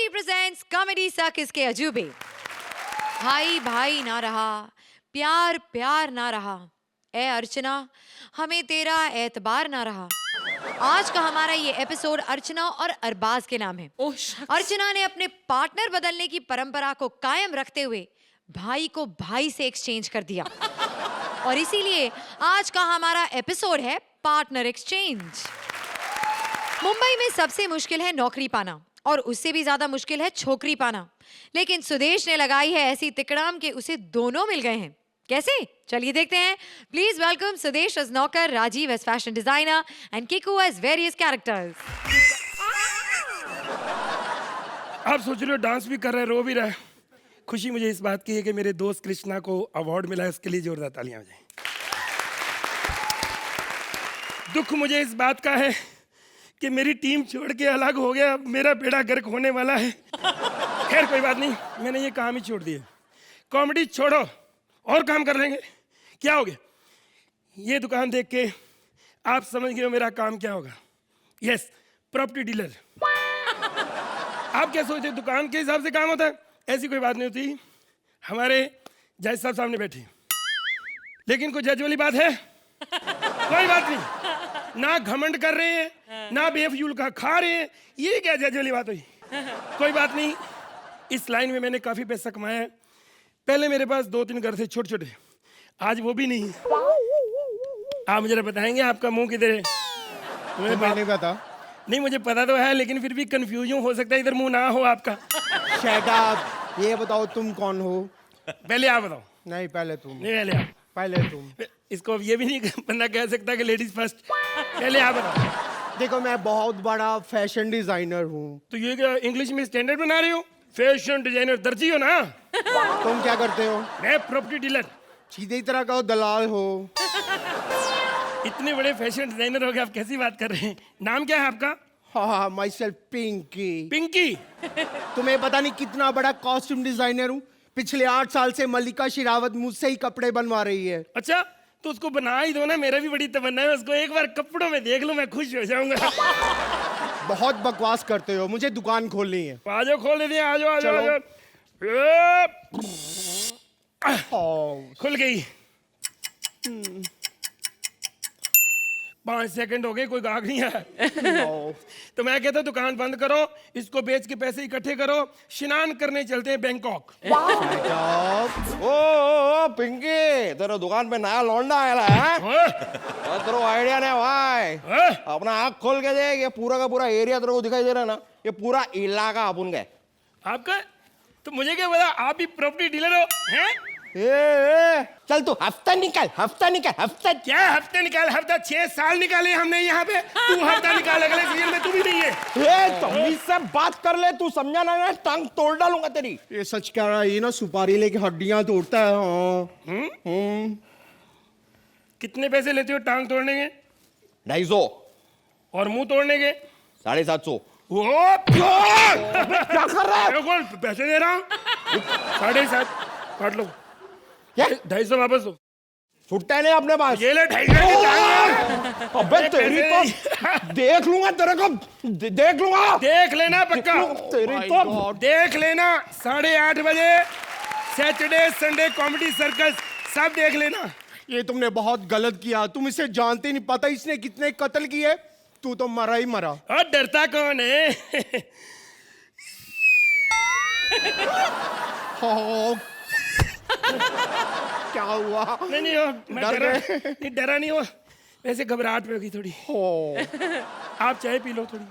Comedy presents Comedy Circus के अजूबे। भाई भाई ना रहा, प्यार प्यार ना रहा, ए अर्चना हमें तेरा एतबार ना रहा। आज का हमारा ये एपिसोड अर्चना और अरबाज के नाम है। अर्चना ने अपने पार्टनर बदलने की परंपरा को कायम रखते हुए भाई को भाई से एक्सचेंज कर दिया और इसीलिए आज का हमारा एपिसोड है पार्टनर एक्सचेंज। मुंबई में सबसे मुश्किल है नौकरी पाना और उससे भी ज्यादा मुश्किल है छोकरी पाना, लेकिन सुदेश ने लगाई है ऐसी तिकड़ाम के उसे दोनों मिल गए हैं। कैसे? चलिए देखते हैं। प्लीज वेलकम सुदेश एज नौकर, Rajiv as fashion designer and Kiku as various characters. आप सोच रहे हो डांस भी कर रहे हैं, रो भी रहे हैं। खुशी मुझे इस बात की है कि मेरे दोस्त कृष्णा को अवार्ड मिला है, उसके लिए जोरदार तालियां हो जाएं। दुख मुझे इस बात का है कि मेरी टीम छोड़ के अलग हो गया, मेरा बेड़ा गर्क होने वाला है। खैर कोई बात नहीं, मैंने ये काम ही छोड़ दिया। कॉमेडी छोड़ो और काम कर लेंगे। क्या हो गया? ये दुकान देख के आप समझ गए हो मेरा काम क्या होगा। Yes, property dealer. आप क्या सोचते हो दुकान के हिसाब से काम होता है? ऐसी कोई बात नहीं होती। हमारे जज साहब सामने बैठे, लेकिन कोई जज वाली बात है? कोई बात नहीं। ना घमंड कर रहे हैं, ना बेफजूल का खा रहे हैं, ये क्या जज वाली बात हुई? कोई बात नहीं। इस लाइन में मैंने काफी पैसा कमाया है। पहले मेरे पास 2-3 घर थे छोटे छोटे, आज वो भी नहीं। आप मुझे बताएंगे आपका मुंह किधर है? तुम्हें नहीं पता? नहीं, मुझे पता तो है, लेकिन फिर भी कंफ्यूजन हो सकता है, इधर मुंह ना हो आपका। Shut up. ये बताओ तुम कौन हो? पहले आप बताओ। नहीं पहले तुम। नहीं, पहले आप। पहले तुम। इसको अब ये भी नहीं बंदा कह सकता कि लेडीज फर्स्ट। पहले आप बताओ। देखो मैं बहुत बड़ा फैशन डिजाइनर हूँ। तो ये क्या इंग्लिश में स्टैंडर्ड बना रहे हो? फैशन डिजाइनर दर्जी हो ना? तुम क्या करते हो? मैं प्रॉपर्टी डीलर। सीधे तरह का दलाल हो। इतने बड़े फैशन डिजाइनर हो गए, आप कैसी बात कर रहे हैं? नाम क्या है आपका? हाँ, माई सेल्फ पिंकी। पिंकी। तुम्हें पता नहीं कितना बड़ा कॉस्ट्यूम डिजाइनर हूँ। पिछले 8 साल से मल्लिका शेरावत मुझसे ही कपड़े बनवा रही है। अच्छा, तो उसको बना ही दो ना। मेरा भी बड़ी तमन्ना है, उसको एक बार कपड़ों में देख लूं, मैं खुश हो जाऊंगा। बहुत बकवास करते हो, मुझे दुकान खोलनी है। आजो खोल देते हैं, आजो आजो चलो। आजो। खुल गई। 5 सेकंड हो गए, कोई गाहक नहीं है। तो मैं कहता हूँ दुकान बंद करो, इसको बेच के पैसे इकट्ठे करो, स्नान करने चलते हैं बैंकॉक। ओ पिंकी, तेरे दुकान पे नया लौंडा आया है? तेरे आइडिया नहीं भाई। अपना आँख खोल के देख, ये पूरा का पूरा एरिया तेरे को दिखाई दे रहा है ना? ये पूरा इलाका अपन का है। आपका? तो मुझे क्या पता आप भी प्रॉपर्टी डीलर हो? हैं? चल तू हफ्ता निकाल, हफ्ता निकाल, हफ्ता। क्या हफ्ते निकाल? हफ्ता 6 साल निकाले हमने यहाँ पे। तू हफ्ता निकाल, अगले सीजन में तू भी नहीं है। तमीज से बात कर ले, तू समझा ना? टांग तोड़ डालूंगा तेरी। ये सच कह रहा है, ये ना सुपारी लेके हड्डियां तोड़ता है। हाँ। कितने पैसे लेते हो टांग तोड़ने के? 250 और मुंह तोड़ने के? 750। क्या कर रहा है? पैसे दे रहा हूँ। 7.5 काट लो। 250 वापस दो। छुट्टा नहीं अपने पास। ये ले 250। अबे तेरी तो देख लूंगा तेरे को, देख लूंगा। देख लेना पक्का। तेरी तो देख लेना। 8:30 बजे सैटरडे संडे कॉमेडी सर्कस, सब देख लेना। ये तुमने बहुत गलत किया। तुम इसे जानते नहीं, पता इसने कितने कत्ल किए? तू तो मरा ही मरा। और डरता कौन है? क्या हुआ? नहीं हो, मैं डर डरा गए? नहीं, डरा नहीं हो। वैसे घबराहट में होगी थोड़ी। आप चाय पी लो थोड़ी।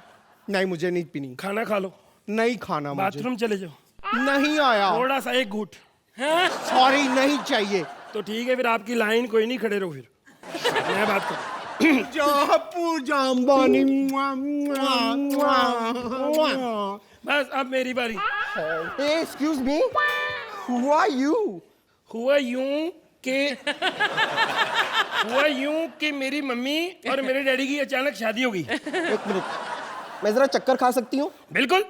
नहीं मुझे नहीं पीनी। खाना खा लो। नहीं खाना मुझे। बाथरूम चले जाओ। नहीं आया। थोड़ा सा एक घूट। सॉरी, नहीं चाहिए। तो ठीक है, फिर आपकी लाइन कोई नहीं, खड़े रहो फिर। मैं बात करूं। बस अब मेरी बारी। Excuse me, who are you? हुआ यूं कि मेरी मम्मी और मेरे डैडी की अचानक शादी हो गई। 1 मिनट, मैं जरा चक्कर खा सकती हूँ? बिल्कुल।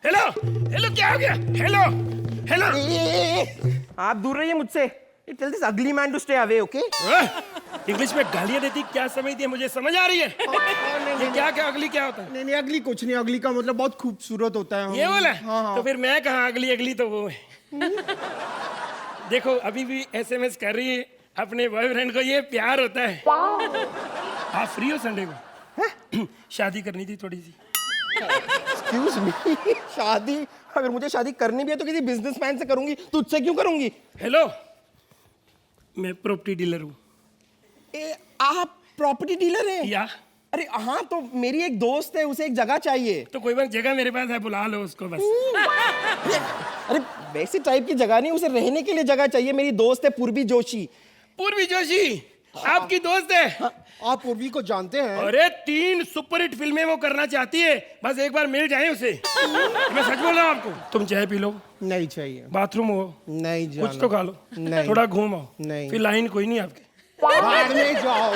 हेलो हेलो, क्या हो गया? Hello hello. आप दूर रहिए मुझसे। Tell this ugly man to stay away, okay? English में गालियां देती क्या समझती है, मुझे समझ आ रही है। ये क्या क्या अगली क्या होता है? नहीं नहीं, अगली कुछ नहीं, अगली का मतलब बहुत खूबसूरत होता है। ये बोला? हाँ। तो फिर मैं कहा अगली, अगली तो वो है। देखो अभी भी SMS कर रही है अपने बॉयफ्रेंड को, ये प्यार होता है। आप फ्री हो संडे को? शादी करनी थी थोड़ी सी। एक्सक्यूज मी, शादी अगर मुझे शादी करनी भी है तो किसी बिजनेसमैन से करूंगी, तुझसे क्यों करूंगी? हेलो, मैं प्रॉपर्टी डीलर हूँ। आप प्रॉपर्टी डीलर हैं? या अरे हाँ, तो मेरी एक दोस्त है, उसे एक जगह चाहिए। तो कोई बात, जगह मेरे पास है, बुला लो उसको बस। अरे वैसी टाइप की जगह नहीं, उसे रहने के लिए जगह चाहिए। मेरी दोस्त है पूर्वी जोशी। पूर्वी जोशी आपकी दोस्त है? आप पूर्वी को जानते हैं? अरे 3 सुपरहिट फिल्में वो करना चाहती है, बस एक बार मिल जाए उसे। मैं सच बोल रहा हूँ आपको। तुम चाय पी लो, नहीं चाहिए। बाथरूम हो, नहीं जाना। कुछ तो खा लो, नहीं। थोड़ा घूम आओ। नहीं। फिर लाइन कोई नहीं आपके। बाहर में जाओ।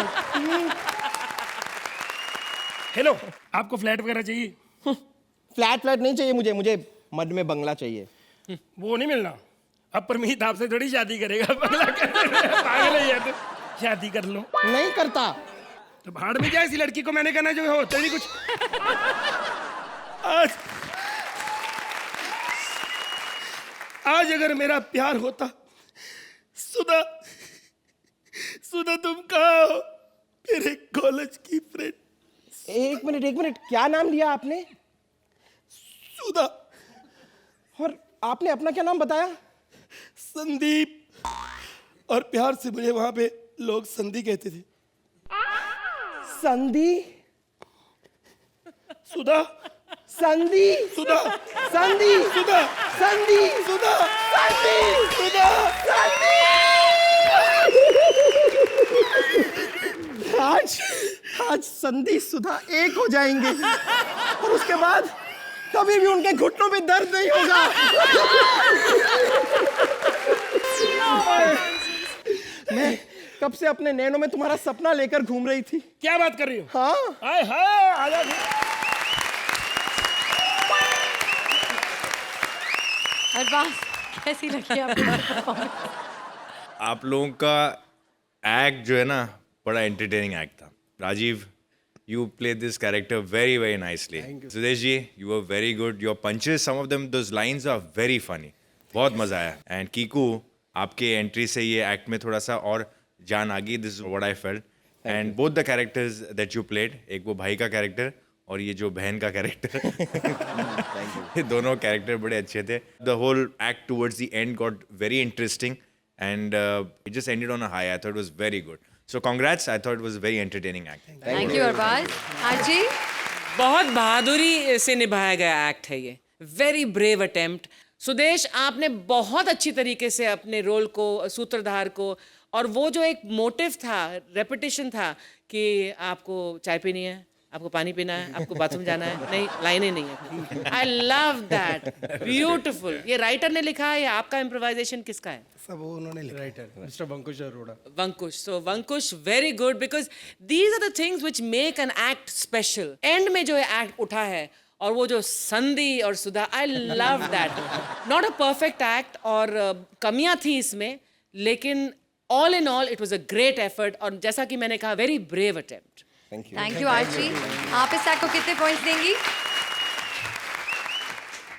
हेलो, आपको फ्लैट वगैरह चाहिए? फ्लैट नहीं चाहिए मुझे, मुझे मड में बंगला चाहिए। वो नहीं मिलना। अब परमीत आपसे थोड़ी शादी करेगा, बंगला पागल है ये तो। शादी कर लो। नहीं करता। तो भाड़ में जाए, इसी लड़की को मैंने कहना जो होता नहीं कुछ। आज अगर मेरा प्यार होता, सुधा तुम कहाँ हो? मेरे कॉलेज की फ्रेंड। एक मिनट, क्या नाम लिया आपने? सुधा। और आपने अपना क्या नाम बताया? संदीप। और प्यार से मुझे वहां पे लोग संधी कहते थे। संधी? सुधा। संधी? सुधा। संधी? सुधा। संधी? सुधा। संधी? सुधा। आज संधि सुधा एक हो जाएंगे और उसके बाद कभी भी उनके घुटनों पे दर्द नहीं होगा। मैं कब से अपने नैनों में तुम्हारा सपना लेकर घूम रही थी। क्या बात कर रही हो? हाँ, हाय हाय, आजा। अरबाज, कैसी लगी आपको? आप लोगों का एक्ट जो है ना, बड़ा एंटरटेनिंग एक्ट था। Rajiv, you played this character very, very nicely. Sudesh ji, you were very good. Your punches, some of them, those lines are very funny. बहुत मजा आया. And Kiku, आपके एंट्री से ये एक्ट में थोड़ा सा और जान आ गई. This is what I felt. And both the characters that you played, एक वो भाई का कैरेक्टर और ये जो बहन का कैरेक्टर, ये दोनों कैरेक्टर बड़े अच्छे थे. The whole act towards the end got very interesting and it just ended on a high. I thought it was very good. So congrats, I thought it was a very entertaining act. Thank you Arbaaz. आरजी, बहुत बहादुरी से निभाया गया act है ये, very brave attempt. Sudesh, आपने बहुत अच्छी तरीके से अपने रोल को, सूत्रधार को, और वो जो एक मोटिव था, रेपिटेशन था कि आपको चाय पीनी है, आपको पानी पीना है, आपको बाथरूम जाना है, नहीं लाइनें नहीं है। I love that, beautiful. ये राइटर ने लिखा है या आपका इम्प्रोवाइजेशन किसका है? सब उन्होंने लिखा। Writer mister Vankush Arora. Vankush. So Vankush, very good because these are the things which make an act special. End में जो act उठा है और वो जो संधि और सुधा, I love that. Not a perfect act और कमियां थी इसमें, लेकिन all in all it was a great effort और जैसा कि मैंने कहा very brave attempt. Thank you आरजी। आप इस एक्ट को कितने पॉइंट्स देंगी?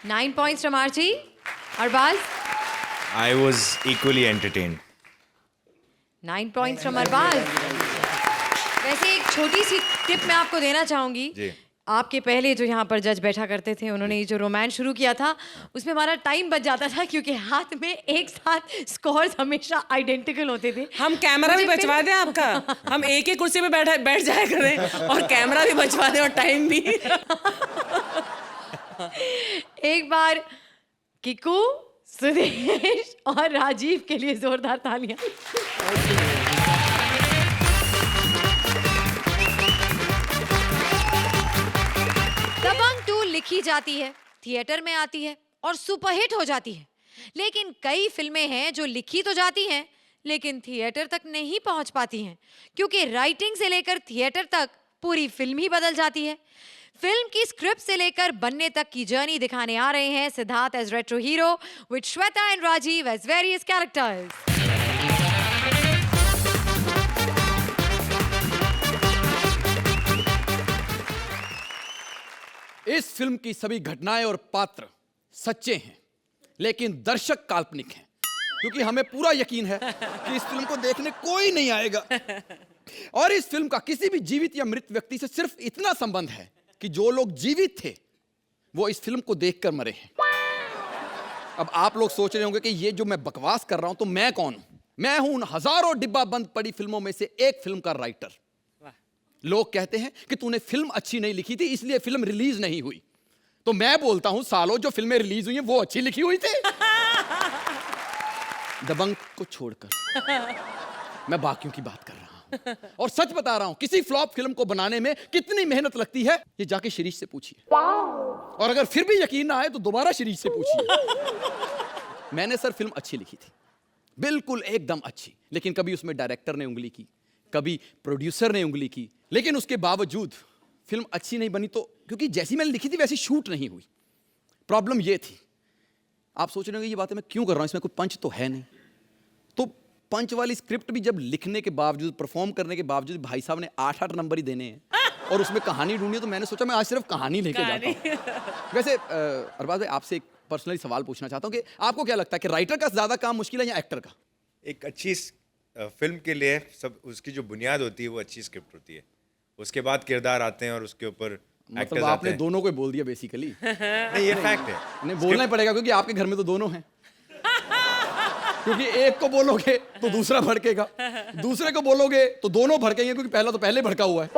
9 पॉइंट्स फ्रॉम आरजी। Arbaaz, I was equally entertained. 9 points from Arbaaz. वैसे एक छोटी सी टिप मैं आपको देना चाहूंगी। जी। आपके पहले जो यहाँ पर जज बैठा करते थे, उन्होंने ये जो रोमांस शुरू किया था, उसमें हमारा टाइम बच जाता था क्योंकि हाथ में एक साथ स्कोर्स हमेशा आइडेंटिकल होते थे। हम कैमरा भी मुझे फिर- बचवा दें आपका, हम एक ही कुर्सी पे बैठ जाया करें और कैमरा भी बचवा दें और टाइम भी। एक बार किकू, सुदेश और राजीव के लिए जोरदार तालियां। दबंग 2 लिखी जाती है, थिएटर में आती है और सुपरहिट हो जाती है। लेकिन कई फिल्में हैं जो लिखी तो जाती हैं लेकिन थिएटर तक नहीं पहुंच पाती हैं, क्योंकि राइटिंग से लेकर थिएटर तक पूरी फिल्म ही बदल जाती है। फिल्म की स्क्रिप्ट से लेकर बनने तक की जर्नी दिखाने आ रहे हैं Siddharth as retro hero with Shweta and Rajiv as various characters. इस फिल्म की सभी घटनाएं और पात्र सच्चे हैं, लेकिन दर्शक काल्पनिक हैं, क्योंकि हमें पूरा यकीन है कि इस फिल्म को देखने कोई नहीं आएगा। और इस फिल्म का किसी भी जीवित या मृत व्यक्ति से सिर्फ इतना संबंध है कि जो लोग जीवित थे वो इस फिल्म को देखकर मरे हैं। अब आप लोग सोच रहे होंगे कि ये जो मैं बकवास कर रहा हूं, तो मैं कौन हूं? मैं हूं उन हजारों डिब्बा बंद पड़ी फिल्मों में से एक फिल्म का राइटर। लोग कहते हैं कि तूने फिल्म अच्छी नहीं लिखी थी इसलिए फिल्म रिलीज नहीं हुई, तो मैं बोलता हूं सालों जो फिल्में रिलीज हुई हैं वो अच्छी लिखी हुई थी। दबंग को छोड़कर मैं बाकियों की बात कर रहा हूं, और सच बता रहा हूं, किसी फ्लॉप फिल्म को बनाने में कितनी मेहनत लगती है ये जाके शिरीष से पूछिए, और अगर फिर भी यकीन ना आए तो दोबारा शिरीष से पूछिए। मैंने सर फिल्म अच्छी लिखी थी, बिल्कुल एकदम अच्छी, लेकिन कभी उसमें डायरेक्टर ने उंगली की, कभी प्रोड्यूसर ने उंगली की, लेकिन उसके बावजूद फिल्म अच्छी नहीं बनी। तो क्योंकि जैसी मैंने लिखी थी वैसी शूट नहीं हुई। प्रॉब्लम ये थी। आप सोच रहे होंगे ये बातें मैं क्यों कर रहा हूं, इसमें कोई पंच तो है नहीं। तो पंच वाली स्क्रिप्ट भी जब लिखने के बावजूद, परफॉर्म करने के बावजूद भाई साहब ने 8-8 नंबर ही देने हैं और उसमें कहानी ढूंढनी है, तो मैंने सोचा मैं आज सिर्फ कहानी लेके जाता हूं। वैसे अरबाज भाई आपसे एक पर्सनली सवाल पूछना चाहता हूं कि आपको क्या लगता है कि राइटर का ज्यादा काम मुश्किल है या एक्टर का? एक अच्छी फिल्म के लिए सब उसकी जो बुनियाद होती है वो अच्छी स्क्रिप्ट होती है, उसके बाद किरदार आते हैं और उसके ऊपर मतलब एक्टर्स आपने आते हैं। दोनों को बोल दिया बेसिकली। नहीं, ये फैक्ट है। नहीं, बोलना ही पड़ेगा क्योंकि आपके घर में तो दोनों हैं। क्योंकि एक को बोलोगे तो दूसरा भड़केगा, दूसरे को बोलोगे तो दोनों भड़केंगे, क्योंकि पहला तो पहले भड़का हुआ है।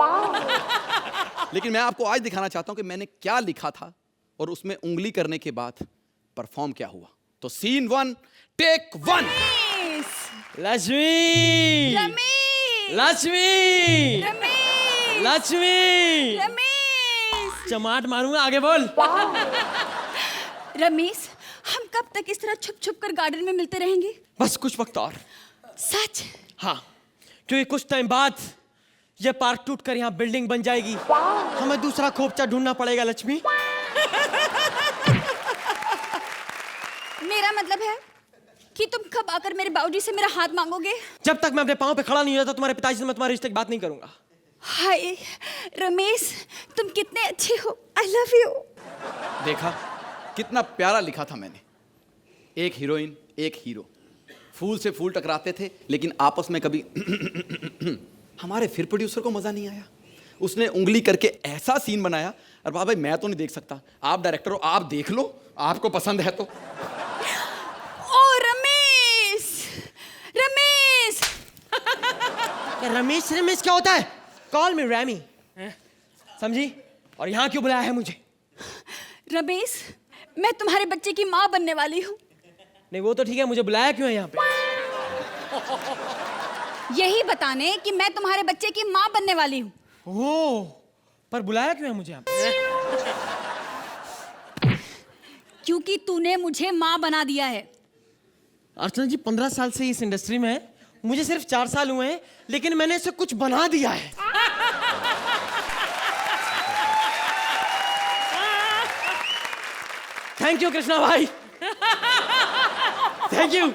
लेकिन मैं आपको आज दिखाना चाहता हूं कि मैंने क्या लिखा था और उसमें उंगली करने के बाद परफॉर्म क्या हुआ। तो सीन 1 टेक 1। लक्ष्मी रमेश लक्ष्मी रमेश लक्ष्मी रमेश चमाट मारूंगा, आगे बोल। रमेश, हम कब तक इस तरह छुप छुप कर गार्डन में मिलते रहेंगे? बस कुछ वक्त और। सच? हाँ, क्योंकि कुछ टाइम बाद ये पार्क टूट कर यहाँ बिल्डिंग बन जाएगी, हमें दूसरा खोपचा ढूंढना पड़ेगा लक्ष्मी। मेरा मतलब है कि तुम कब आकर मेरे बाबूजी से मेरा हाथ मांगोगे? जब तक मैं अपने पाँव पे खड़ा नहीं होता तुम्हारे पिताजी से मैं तुम्हारे रिश्ते की बात नहीं करूंगा। हाय रमेश, तुम कितने अच्छे हो। I love you. देखा कितना प्यारा लिखा था मैंने। एक हीरोइन एक हीरो, फूल से फूल टकराते थे लेकिन आपस में कभी हमारे फिर प्रोड्यूसर को मजा नहीं आया, उसने उंगली करके ऐसा सीन बनाया। और भाई मैं तो नहीं देख सकता, आप डायरेक्टर हो, आप देख लो, आपको पसंद है तो। ओ रमेश, रमेश। रमेश रमेश क्या होता है? कॉल मी रैमी, समझी? और यहाँ क्यों बुलाया है मुझे? रमेश, मैं तुम्हारे बच्चे की माँ बनने वाली हूँ। नहीं वो तो ठीक है, मुझे बुलाया क्यों है यहाँ पे? यही बताने कि मैं तुम्हारे बच्चे की माँ बनने वाली हूँ। ओह, पर बुलाया क्यों है मुझे यहाँ पे? क्योंकि तूने मुझे माँ बना दिया है। अर्चना जी 15 साल से इस इंडस्ट्री में है, मुझे सिर्फ 4 साल हुए हैं, लेकिन मैंने इसे कुछ बना दिया है। थैंक यू कृष्णा भाई, थैंक यू।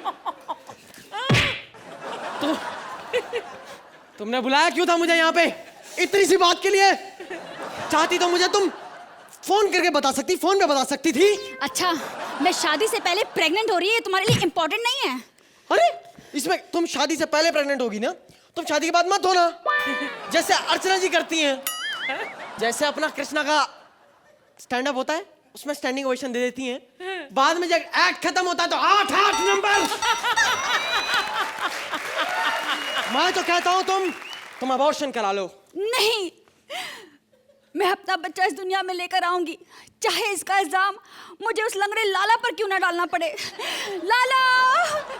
तुमने बुलाया क्यों था मुझे यहाँ पे इतनी सी बात के लिए? चाहती तो मुझे तुम फोन करके बता सकती, फोन पे बता सकती थी। अच्छा, मैं शादी से पहले प्रेग्नेंट हो रही है, तुम्हारे लिए इम्पोर्टेंट नहीं है? अरे इसमें तुम शादी से पहले प्रेग्नेंट होगी ना, तुम शादी के बाद मत होना, जैसे अर्चना जी करती हैं। जैसे अपना कृष्णा का स्टैंड अप होता है उसमें स्टैंडिंग ओवेशन दे देती हैं, बाद में जब एक्ट खत्म होता है तो 8 नंबर। मैं तो कहता हूं तुम अबॉर्शन करा लो। नहीं, मैं अपना बच्चा इस दुनिया में लेकर आऊंगी, चाहे इसका इल्जाम मुझे उस लंगड़े लाला पर क्यों ना डालना पड़े। लाला,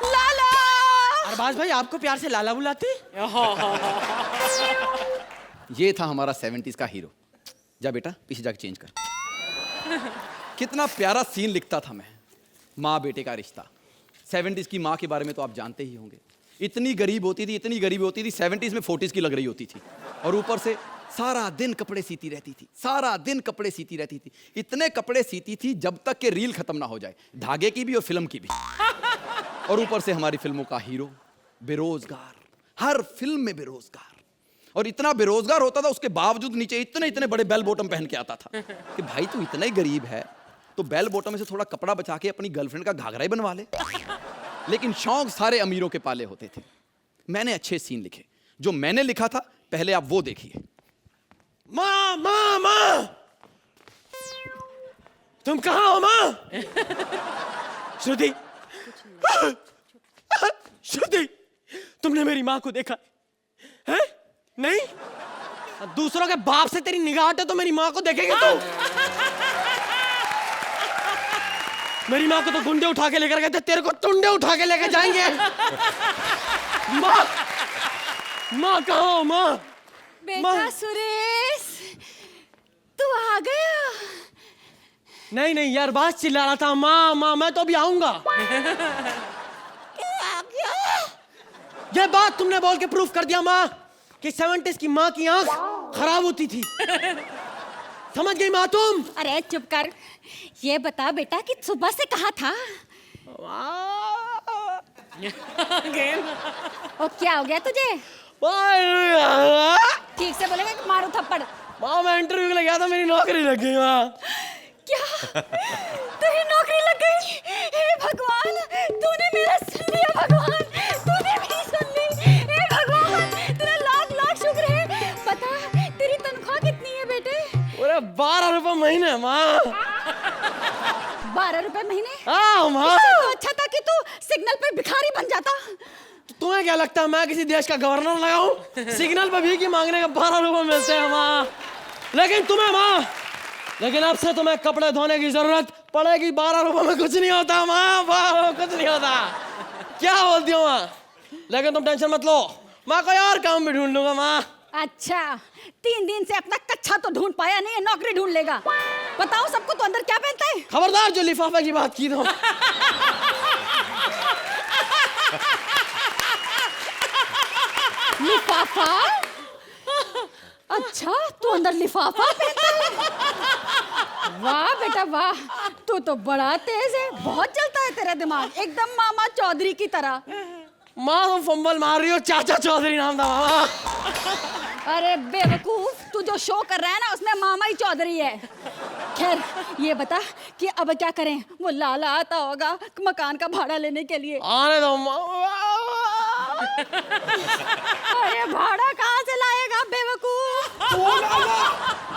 लाला। अरबाज भाई आपको प्यार से लाला बुलाते? ये था हमारा 70s का हीरो। जा बेटा पीछे जाके चेंज कर। कितना प्यारा सीन लिखता था मैं, माँ बेटे का रिश्ता। 70s की माँ के बारे में तो आप जानते ही होंगे, इतनी गरीब होती थी, इतनी गरीब होती थी, 70s में 40s की लग रही होती थी, और ऊपर से सारा दिन कपड़े सीती रहती थी, सारा दिन कपड़े सीती रहती थी। इतने कपड़े सीती थी जब तक कि रील खत्म ना हो जाए, धागे की भी और फिल्म की भी। और ऊपर से हमारी फिल्मों का हीरो बेरोजगार, हर फिल्म में बेरोजगार। और इतना बेरोजगार होता था, उसके बावजूद नीचे इतने इतने बड़े बेल बॉटम पहन के आता था कि भाई तू इतना ही गरीब है तो बेल बॉटम में से थोड़ा कपड़ा बचा के अपनी गर्लफ्रेंड का घाघरा ही बनवा ले। लेकिन शौक सारे अमीरों के पाले होते थे। मैंने अच्छे सीन लिखे, जो मैंने लिखा था पहले आप वो देखिए। माँ माँ माँ, तुम कहाँ हो माँ? श्रुति, श्रुति, तुमने मेरी माँ को देखा है? नहीं? दूसरों के बाप से तेरी निगाह हटे तो मेरी माँ को देखेंगे तू? मेरी माँ को तो गुंडे उठा के लेकर गए थे, तेरे को टुंडे उठा के लेकर जाएंगे। माँ, माँ कहाँ हो माँ? बेटा सुरेश, तू आ गया? नहीं नहीं यार, बात चिल्ला रहा था माँ माँ, मैं तो अभी आऊंगा। ये बात तुमने बोल के प्रूफ कर दिया माँ कि 70s की माँ की आंख खराब होती थी। समझ गई माँ तुम? अरे चुप कर, ये बता बेटा कि सुबह से कहाँ था? और क्या हो गया तुझे? ठीक से बोलेगा कि मारू थप्पड़। माँ मैं इंटरव्यू के लिए गया था, मेरी नौकरी लग गई माँ। क्या? तेरी नौकरी लग गई? हे भगवान, तूने मेरा सुन लिया भगवान, तूने मेरी सुन ली। हे भगवान, तेरा लाख लाख शुक्र है। बता तेरी तनख्वाह कितनी है बेटे? अरे 12 रुपए महीने माँ। 12 रुपए महीने? हाँ माँ। इससे तो अच्छा था कि तू सिग्नल पे भिखारी बन जाता। तुम्हें क्या लगता है मैं किसी देश का गवर्नर लगाऊं? सिग्नल पे भीख मांगने का 12 रुपए मिलते हैं माँ। लेकिन तुम्हें माँ, लेकिन अब से तुम्हें कपड़े धोने की जरूरत पड़ेगी। 12 रुपए में कुछ नहीं होता माँ, 12 कुछ नहीं होता। क्या बोलती हो माँ? लेकिन तुम टेंशन मत लो, मैं कोई और काम भी ढूंढ लूंगा माँ। अच्छा, 3 दिन से अपना कच्चा तो ढूंढ पाया नहीं है, नौकरी ढूंढ लेगा। बताओ सबको तो अंदर क्या पहनता है? खबरदार जो लिफाफे की बात की तो। लिफाफा? अच्छा, तू अंदर लिफाफा पहनता है? वाह बेटा वाह, तू तो बड़ा तेज है, बहुत चलता है तेरा दिमाग, एकदम मामा चौधरी की तरह। माँ तुम फंबल मार रही हो, चाचा चौधरी नाम था मामा। अरे बेवकूफ, तू जो शो कर रहा है ना उसमें मामा ही चौधरी है। खैर ये बता कि अब क्या करें? वो लाला आता होगा मकान का भाड़ा लेने के लिए। आने दो मामा। अरे भाड़ा कहाँ से लाएगा बेवकूफ?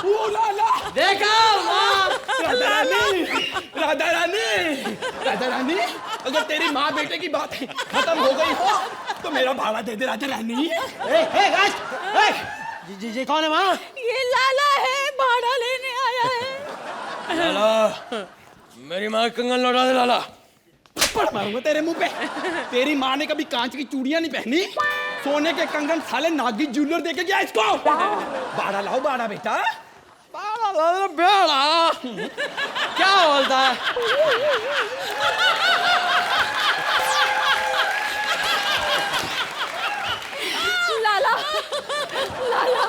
ओ लाला, देखा माँ? राधा रानी, राधा रानी, राधा रानी, अगर तेरी माँ बेटे की बात खत्म हो गई हो तो मेरा भाड़ा दे दे राधा रानी। जी कौन है माँ? ये लाला है, भाड़ा लेने आया है। लाला, मेरी माँ कंगन लौटा दे लाला। थप्पड़ मारूंगा तेरे मुंह पे। तेरी माँ ने कभी कांच की चूड़ियां नहीं पहनी, सोने के कंगन साले नागी ज्वेलर देके गया इसको। बाड़ा लाओ बाड़ा बेटा। बाड़ा लाला बेड़ा। क्या बोलता है? लाला, लाला,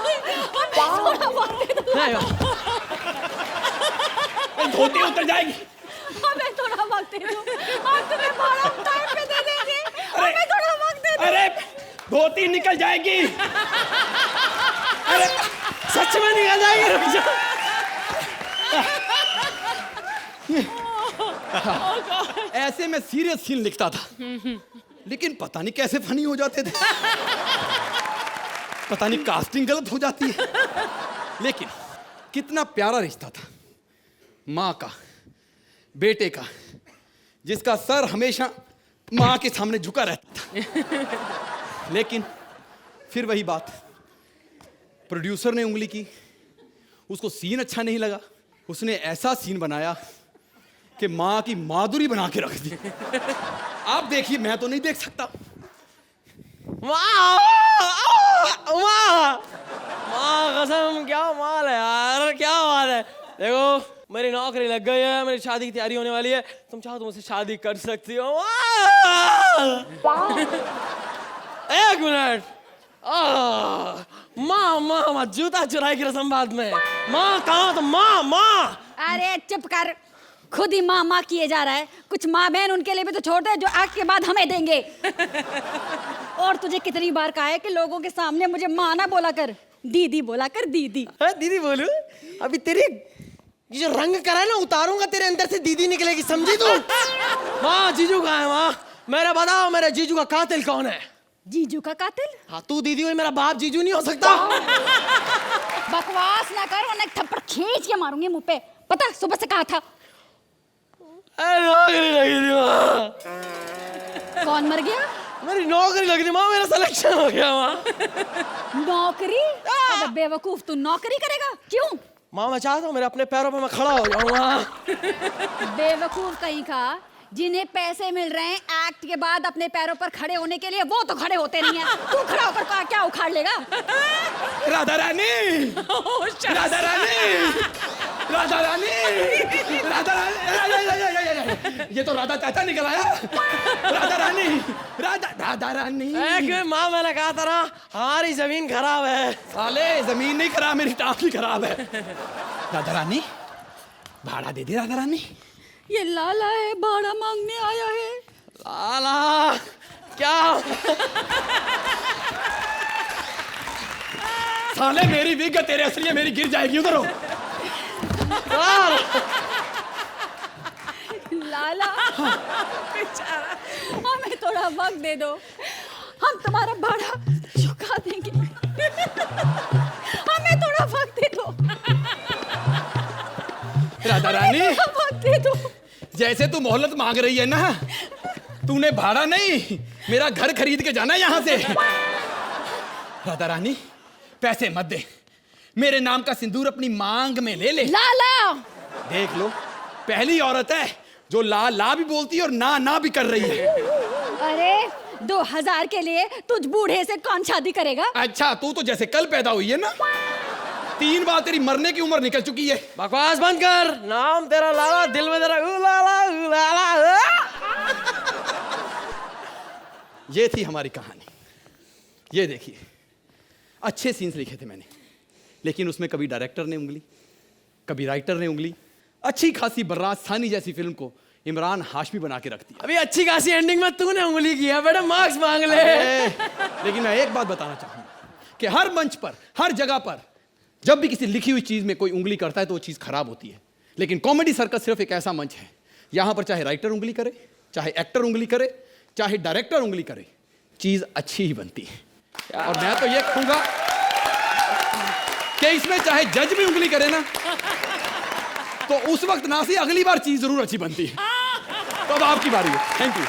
हमें थोड़ा वक्त दे दो। धोती उतर जाएगी। हमें थोड़ा वक्त दे दो, हम तुम्हें भाड़ा टाइम पे दे देंगे। हमें थोड़ा वक्त दे दो। अरे धोती निकल जाएगी। अरे सच में निकल जाएगी, रुक जा। ऐसे में सीरियस सीन लिखता था, लेकिन पता नहीं कैसे फनी हो जाते थे। पता नहीं कास्टिंग गलत हो जाती है। लेकिन कितना प्यारा रिश्ता था, माँ का, बेटे का, जिसका सर हमेशा माँ के सामने झुका रहता था। लेकिन फिर वही बात, प्रोड्यूसर ने उंगली की, उसको सीन अच्छा नहीं लगा, उसने ऐसा सीन बनाया कि माँ की माधुरी बना के रख दी। आप देखिए, मैं तो नहीं देख सकता। माँ, कसम क्या माल है यार, क्या माल है। देखो मेरी नौकरी लग गई है, मेरी शादी की तैयारी होने वाली है, तुम चाहो तो मुझसे शादी कर सकती हो। एक मिनट। माँ माँ माँ, जूता चुराई की रस्म बाद में। माँ कहाँ तो माँ माँ। अरे चुप कर, खुद ही माँ माँ किए जा रहा है। कुछ माँ बहन उनके लिए भी तो छोड़ दे, जो आग के बाद हमें देंगे। और तुझे कितनी बार कहा है कि लोगों के सामने मुझे माँ ना बोला कर, दीदी बोला कर, दीदी। हाँ, दीदी बोलू? अभी तेरी ये जो रंग करा है ना, उतारूंगा तेरे अंदर से दीदी निकलेगी, समझी तू? माँ, जीजू कहाँ है माँ? मेरा बताओ, मेरे जीजू का कातिल कौन है? जीजू का कातिल? हाँ, तू दीदी हुई, मेरा बाप जीजू नहीं हो सकता। बकवास ना कर, वरना एक थप्पड़ खींच के मारूंगी मुंह पे। पता सुबह से कहा था। नौकरी लगी थी माँ। कौन मर गया? मेरी नौकरी लग रही माँ, मेरा सिलेक्शन हो गया माँ। नौकरी? अबे बेवकूफ, तू नौकरी करेगा? क्यों? माँ, मैं चाहता हूँ मेरे अपने पैरों पे मैं खड़ा हो जाऊँ माँ। बेवकूफ कहीं का, जिन्हें पैसे मिल रहे हैं एक्ट के बाद अपने पैरों पर खड़े होने के लिए, वो तो खड़े होते नहीं है। तू खड़ा होकर क्या उखाड़ लेगा? राधा रानी, राधा रानी, राधा रानी, राधा रानी, ये तो राधा चाचा निकल आया। राधा रानी, राधा रानी। माँ, मैंने कहा था ना, हमारी जमीन खराब है। साले, जमीन नहीं खराब, मेरी टांग ही खराब है। राधा रानी, भाड़ा दे दे राधा रानी। ये लाला है, भाड़ा मांगने आया है। लाला क्या? साले, मेरी विग तेरे असली है, मेरी गिर जाएगी, उधर हो। लाला, हमें थोड़ा वक्त दे दो, हम तुम्हारा भाड़ा चुका देंगे। हमें थोड़ा वक्त दे दो। राधा रानी, वक्त दे दो। जैसे तू मोहलत मांग रही है ना, तूने भाड़ा नहीं, मेरा घर खरीद के जाना यहां से। राधा रानी, पैसे मत दे, मेरे नाम का सिंदूर अपनी मांग में ले ले। लाला, देख लो, पहली औरत है जो ला ला भी बोलती है और ना ना भी कर रही है। अरे 2000 के लिए तुझ बूढ़े से कौन शादी करेगा? अच्छा, तू तो जैसे कल पैदा हुई है ना, 3 बार तेरी मरने की उम्र निकल चुकी है। बकवास बंद कर। नाम तेरा लाला, दिल में तेरा उलाला उलाला। ये थी हमारी कहानी। ये देखिए, अच्छे सीन्स लिखे थे मैंने, लेकिन उसमें कभी डायरेक्टर ने उंगली, कभी राइटर ने उंगली। अच्छी खासी बर्राज सानी जैसी फिल्म को इमरान हाशमी बना के रख दिया। अभी अच्छी खासी एंडिंग में तूने उंगली किया, बेटा मार्क्स मांग ले। लेकिन मैं एक बात बताना चाहूंगा कि हर मंच पर, हर जगह पर, जब भी किसी लिखी हुई चीज में कोई उंगली करता है तो वो चीज खराब होती है। लेकिन कॉमेडी सर्कस सिर्फ एक ऐसा मंच है, यहां पर चाहे राइटर उंगली करे, चाहे एक्टर उंगली करे, चाहे डायरेक्टर उंगली करे, चीज अच्छी ही बनती है। और मैं तो ये कहूंगा कि इसमें चाहे जज भी उंगली करे ना, तो उस वक्त ना सी अगली बार चीज जरूर अच्छी बनती है। तो अब आपकी बारी है। Thank you.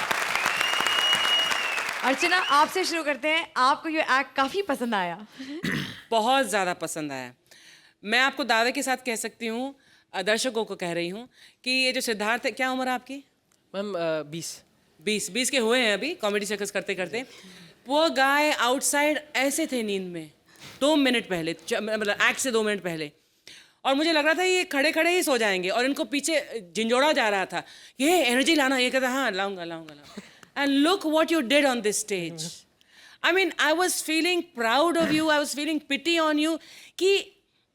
अर्चना, आपसे शुरू करते हैं। आपको ये एक्ट काफी पसंद आया। बहुत ज़्यादा पसंद आया। मैं आपको दावे के साथ कह सकती हूँ, दर्शकों को कह रही हूँ कि ये जो सिद्धार्थ है, क्या उम्र है आपकी? मैम 20 के हुए हैं अभी कॉमेडी सर्कस करते करते। वो गाय आउटसाइड ऐसे थे नींद में 2 मिनट पहले, मतलब एक्ट से 2 मिनट पहले, और मुझे लग रहा था ये खड़े खड़े ही सो जाएंगे, और इनको पीछे झिंझोड़ा जा रहा था, ये एनर्जी लाना, ये कहता हाँ लाऊंगा लाऊंगा। And look what you did on this stage. I mean, I was feeling proud of you. I was feeling pity on you कि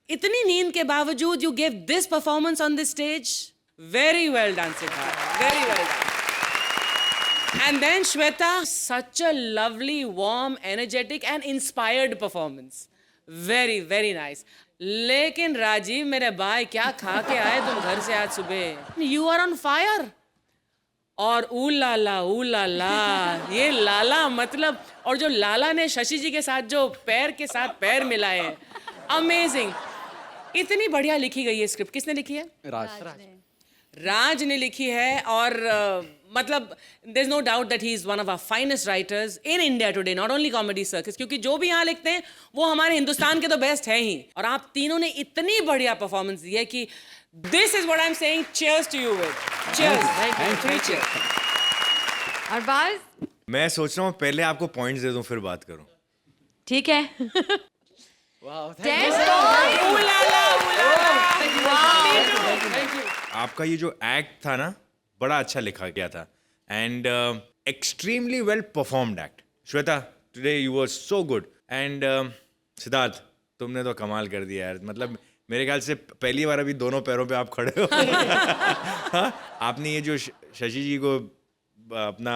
इतनी नींद के बावजूद you gave this performance on this stage. Very well done, Siddharth. Very well done. And then Shweta, such a lovely, warm, energetic and inspired performance. Very, very nice. लेकिन राजीव मेरे भाई, क्या खा के आए तुम घर से आज सुबह? You are on fire. और ऊ लाला ये लाला मतलब, और जो लाला ने शशि जी के साथ जो पैर के साथ पैर मिलाए हैं, अमेजिंग। इतनी बढ़िया लिखी गई है स्क्रिप्ट। किसने लिखी है? राज ने लिखी है। और मतलब there is no doubt that he is one of our finest writers in India today, not only Comedy Circus, क्योंकि जो भी यहाँ लिखते हैं वो हमारे हिंदुस्तान के तो बेस्ट है ही। और आप तीनों ने इतनी बढ़िया परफॉर्मेंस दी है कि this is what I am saying, cheers to you with cheers. Arbaaz, मैं सोच रहा हूँ पहले आपको पॉइंट्स दे दूं फिर बात करूं। ठीक है। आपका ये जो एक्ट था ना, बड़ा अच्छा लिखा गया था, and extremely well performed act. Shweta, today you were so good, and Siddharth, तुमने तो कमाल कर दिया यार। मतलब मेरे ख्याल से पहली बार अभी दोनों पैरों पे आप खड़े हो। हाँ? आपने ये जो शशि जी को अपना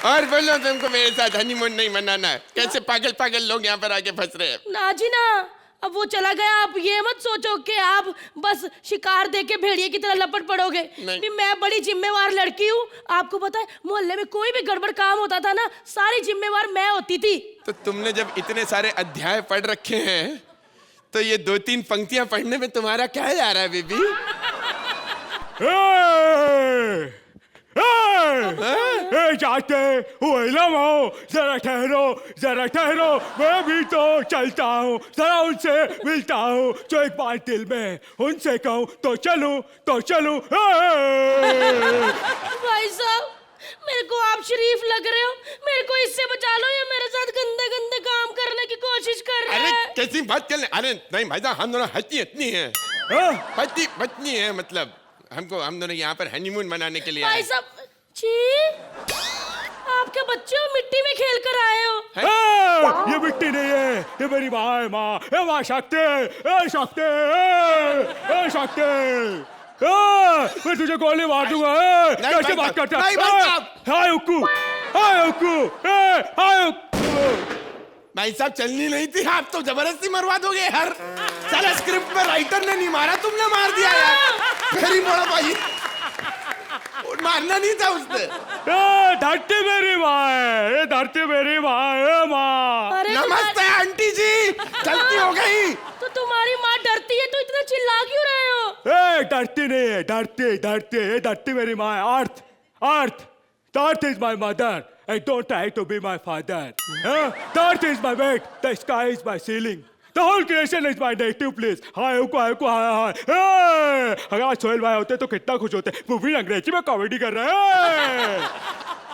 और बोलो तुमको मेरे साथ हनीमून नहीं मनाना, कैसे पागल पागल लोग यहाँ पर आके फंस रहे हैं। ना जी ना, अब वो चला गया, आप ये मत सोचो कि आप बस शिकार देख के भेड़िए की तरह लपट पड़ोगे। भी मैं बड़ी जिम्मेवार लड़की हूँ, आपको पता है मोहल्ले में कोई भी गड़बड़ काम होता था ना, सारी जिम्मेवार मैं होती थी। तो तुमने जब इतने सारे अध्याय पढ़ रखे हैं तो ये 2-3 पंक्तियां पढ़ने में तुम्हारा क्या जा रहा है बेबी? जाते हुए लम्हो, जरा ठहरो, मैं भी तो चलता हूँ, जरा उनसे मिलता हूँ, जो एक बार दिल में उनसे कहूँ तो चलूं। भाई साहब, मेरे को आप शरीफ लग रहे हो, मेरे को इससे बचा लो, ये मेरे साथ गंदे गंदे काम करने की कोशिश कर रहे अरे हैं। कैसी बात कर रहे? अरे नहीं भाई साहब, हम दोनों हस्ती इतनी है, पति पत्नी है, मतलब हम दोनों यहाँ पर हनीमून मनाने के लिए आए। भाई साहब, छी, आपके बच्चे हो, मिट्टी में खेल कर आए हो। ये मिट्टी नहीं है, ये मेरी माँ है, माँ शक्ति, मैं तुझे गोली मार दूंगा। कैसे बात करता है? हाय उक्कू। भाई साहब चलनी नहीं थी, आप तो जबरदस्ती मरवा दोगे यार। साला स्क्रिप्ट में राइटर ने नहीं मारा, तुमने मार दिया यार। मेरी बड़ा भाई, मारना नहीं था उसने। धरती मेरी माँ है, ये धरती मेरी माँ है, माँ। नमस्ते आंटी जी, गलती हो गई। तो तुम्हारी माँ डरती है तो इतना चिल्ला क्यों रहे हो? डरती नहीं है, धरती मेरी माँ है। Earth is my mother, and don't try to be my father. The earth is my bed, the sky is my ceiling. The whole creation is my native place. हाय। अगर आज सोहेल भाई होते तो कितना खुश होते। मूवी अंग्रेजी में कॉमेडी कर रहे हैं।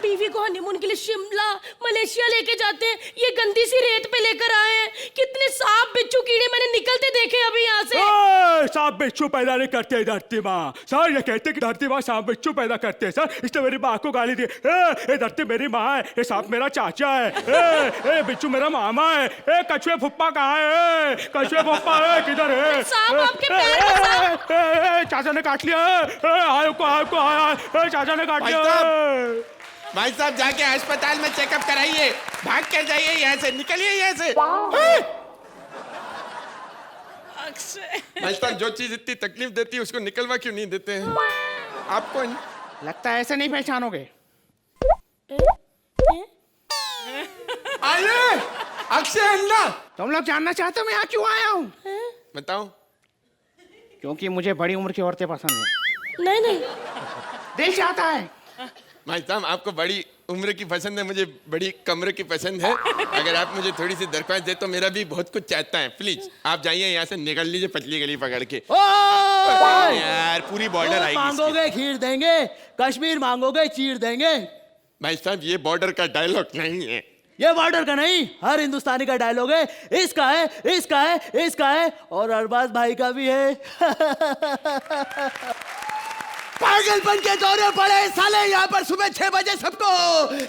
बीवी को हनीमून के लिए शिमला, मलेशिया लेके जाते हैं, ये गंदी सी रेत पे लेकर आए हैं। कितने सांप बिच्छू कीड़े मैंने निकलते देखे अभी यहाँ से। सांप बिच्छू पैदा नहीं करते धरती माँ। सर ये कहते कि धरती माँ सांप बिच्छू पैदा करते हैं सर, इसने मेरी माँ को गाली दी। ये धरती मेरी माँ है, ये सांप मेरा चाचा है, बिच्छू मेरा मामा है। कछुए फुप्पा कहाँ है? कछुए फुप्पा किधर है? सांप आपके पैर में। चाचा ने काट लिया। चाचा ने काट लिया। भाई साहब जाके अस्पताल में चेकअप कराइए, भाग कर जाइए यहाँ से, निकलिए यहाँ से। भाई साहब जो चीज इतनी तकलीफ देती है उसको निकलवा क्यों नहीं देते हैं? आपको लगता है ऐसे नहीं पहचानोगे। अरे अक्षय अन्ना, तुम लोग जानना चाहते हो मैं यहाँ क्यों आया हूँ? बताओ। क्योंकि मुझे बड़ी उम्र की औरतें पसंद है। नहीं, दिल चाहता है। भाई साहब आपको बड़ी उम्र की पसंद है, मुझे बड़ी कमरे की पसंद है। अगर आप मुझे थोड़ी सी दरख्वास्त दे तो मेरा भी बहुत कुछ चाहता है। प्लीज आप जाइए यहाँ से, निकल लीजिए पतली गली पकड़ के। यार पूरी बॉर्डर आएगी। मांगोगे खीर देंगे, कश्मीर मांगोगे चीर देंगे। भाई साहब ये बॉर्डर का डायलॉग नहीं है, ये बॉर्डर का नहीं, हर हिंदुस्तानी का डायलॉग है। इसका है और अरबाज भाई का भी है। पागलपन के दौरे पड़े साले यहाँ पर सुबह 6 बजे सबको।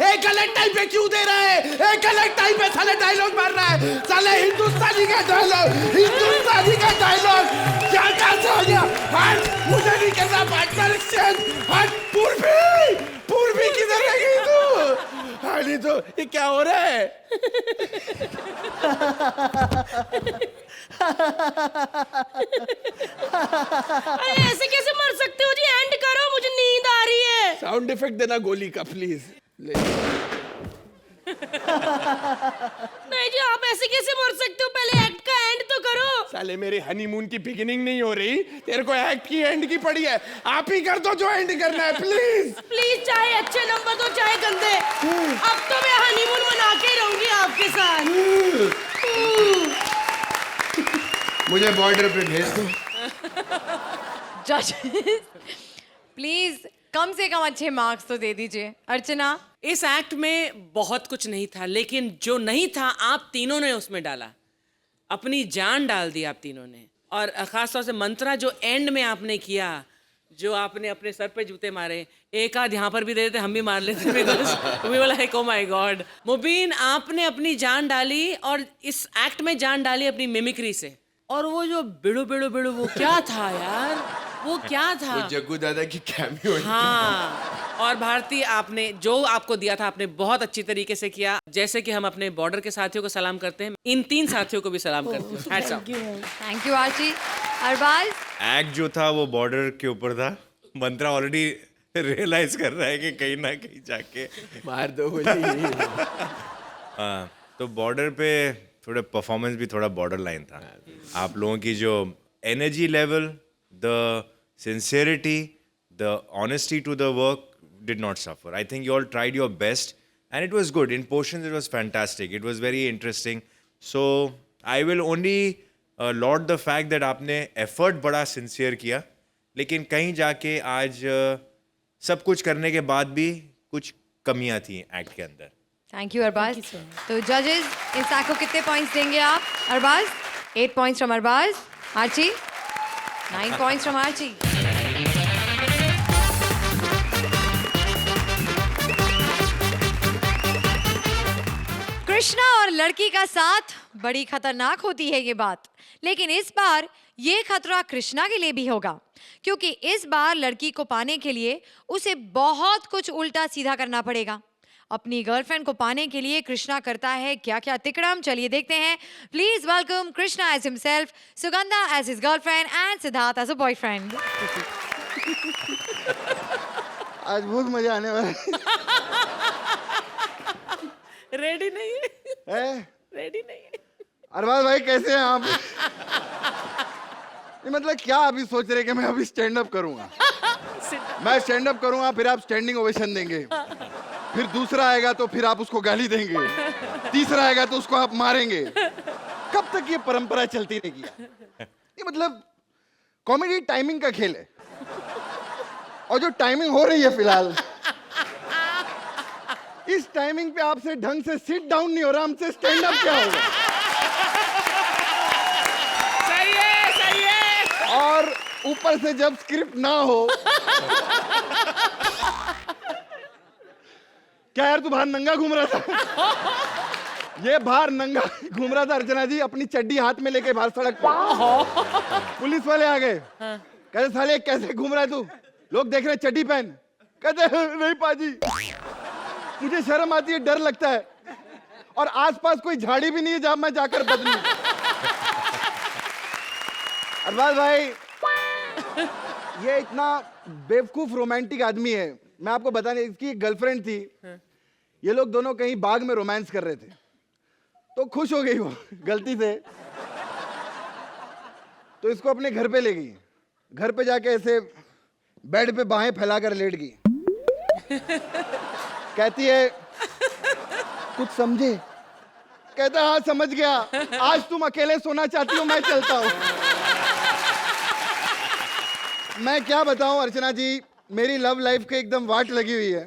एक गलत टाइम पे क्यों दे रहा है? एक गलत टाइम पे साले डायलॉग मार रहा है। साले हिंदुस्तानी का डायलॉग क्या कहाँ से हो गया? हट, मुझे नहीं करना पार्टनर एक्सचेंज। हट, पूर्वी किधर रह गई तू? हाली तो ये क्या हो रहा है? अरे ऐसे कैसे मर सकते हो जी? एंड करो, मुझे नींद आ रही है। साउंड इफेक्ट देना गोली का प्लीज। नहीं जी, आप ऐसे कैसे मर सकते हो? पहले एक्ट का एंड तो करो। साले मेरे हनीमून की बिगिनिंग नहीं हो रही, तेरे को एक्ट की एंड की पड़ी है। आप ही कर दो जो एंड करना है प्लीज, चाहे अच्छे नंबर दो चाहे गंदे, अब तो मैं हनीमून मना के ही रहूंगी आपके साथ। मुझे बॉर्डर पे भेज दो। जजेस प्लीज कम से कम अच्छे मार्क्स तो दे दीजिए। अर्चना, इस एक्ट में बहुत कुछ नहीं था, लेकिन जो नहीं था आप तीनों ने उसमें डाला, अपनी जान डाल दी आप तीनों ने। और खासतौर से मंत्रा जो एंड में आपने किया, जो आपने अपने सर पे जूते मारे, एक आध यहाँ पर भी दे देते हम भी मार लेते वी वाला है। ओ माय गॉड मुबीन, आपने अपनी जान डाली और इस एक्ट में जान डाली अपनी मिमिक्री से। और वो जो बिड़ू बिड़ू बिड़ू वो क्या था यार? वो क्या था? वो जग्गू दादा की कैमियो। हाँ और भारती, आपने जो आपको दिया था आपने बहुत अच्छी तरीके से किया। जैसे कि हम अपने बॉर्डर के साथियों को सलाम करते हैं, इन 3 साथियों को भी सलाम करते हैं। Hats off. Thank you Archie. Arbaaz, act जो था वो बॉर्डर के ऊपर था। मंत्रा ऑलरेडी रियलाइज कर रहा है कि कहीं ना कहीं जाके मार दो गोली। हाँ, तो बॉर्डर पे थोड़ा परफॉर्मेंस भी थोड़ा बॉर्डर लाइन था। आप लोगों की जो energy level, the sincerity, the honesty to the work did not suffer. I think you all tried your best and it was good. In portions it was fantastic. It was very interesting. So I will only laud the fact that आपने effort बड़ा sincere किया, लेकिन कहीं जाके आज सब कुछ करने के बाद भी कुछ कमियां थी एक्ट के अंदर। Thank you Arbaaz. तो जजेस, इस एक्ट को कितने पॉइंट्स देंगे आप? Arbaaz 8 points from Arbaaz. Archie 9 points from Archie. Krishna और लड़की का साथ, बड़ी खतरनाक होती है ये बात, लेकिन इस बार ये खतरा कृष्णा के लिए भी होगा, क्योंकि इस बार लड़की को पाने के लिए उसे बहुत कुछ उल्टा सीधा करना पड़ेगा। अपनी गर्लफ्रेंड को पाने के लिए कृष्णा करता है क्या क्या तिकड़म, चलिए देखते हैं। Please welcome Krishna as himself, Sugandha as his girlfriend and Siddharth as a boyfriend. आज बहुत मजा आने वाला रेडी नहीं है? है। रेडी नहीं है? अरबाज भाई कैसे हैं आप? ये मतलब क्या अभी सोच रहे कि मैं अभी स्टैंड अप करूंगा? मैं स्टैंड अप करूंगा, फिर आप स्टैंडिंग ओवेशन देंगे, फिर दूसरा आएगा तो फिर आप उसको गाली देंगे, तीसरा आएगा तो उसको आप मारेंगे। कब तक ये परंपरा चलती रहेगी? ये मतलब कॉमेडी टाइमिंग का खेल है, और जो टाइमिंग हो रही है फिलहाल, इस टाइमिंग पे आपसे ढंग से सिट डाउन नहीं हो रहा, हमसे स्टैंड अप क्या होगा? सही है, सही है। और ऊपर से जब स्क्रिप्ट ना हो, क्या यार तू बाहर नंगा घूम रहा था? ये बाहर नंगा घूम रहा था अर्चना जी, अपनी चड्डी हाथ में लेके बाहर सड़क पे। पुलिस वाले आ गए, कहते साले कैसे घूम रहा है तू, लोग देख रहे हैं चड्डी पहन। कहते नहीं पाजी, मुझे शर्म आती है, डर लगता है, और आसपास कोई झाड़ी भी नहीं है जहां मैं जाकर बदलूं। अरबाज भाई ये इतना बेवकूफ रोमांटिक आदमी है, मैं आपको बताने, इसकी गर्लफ्रेंड थी, ये लोग दोनों कहीं बाग में रोमांस कर रहे थे, तो खुश हो गई वो गलती से, तो इसको अपने घर पे ले गई। घर पे जाके ऐसे बेड पे बाहें फैलाकर लेट गई। कहती है कुछ समझे? कहता हाँ समझ गया, आज तुम अकेले सोना चाहती हो, मैं चलता हूं। मैं क्या बताऊं अर्चना जी, मेरी लव लाइफ के एकदम वाट लगी हुई है,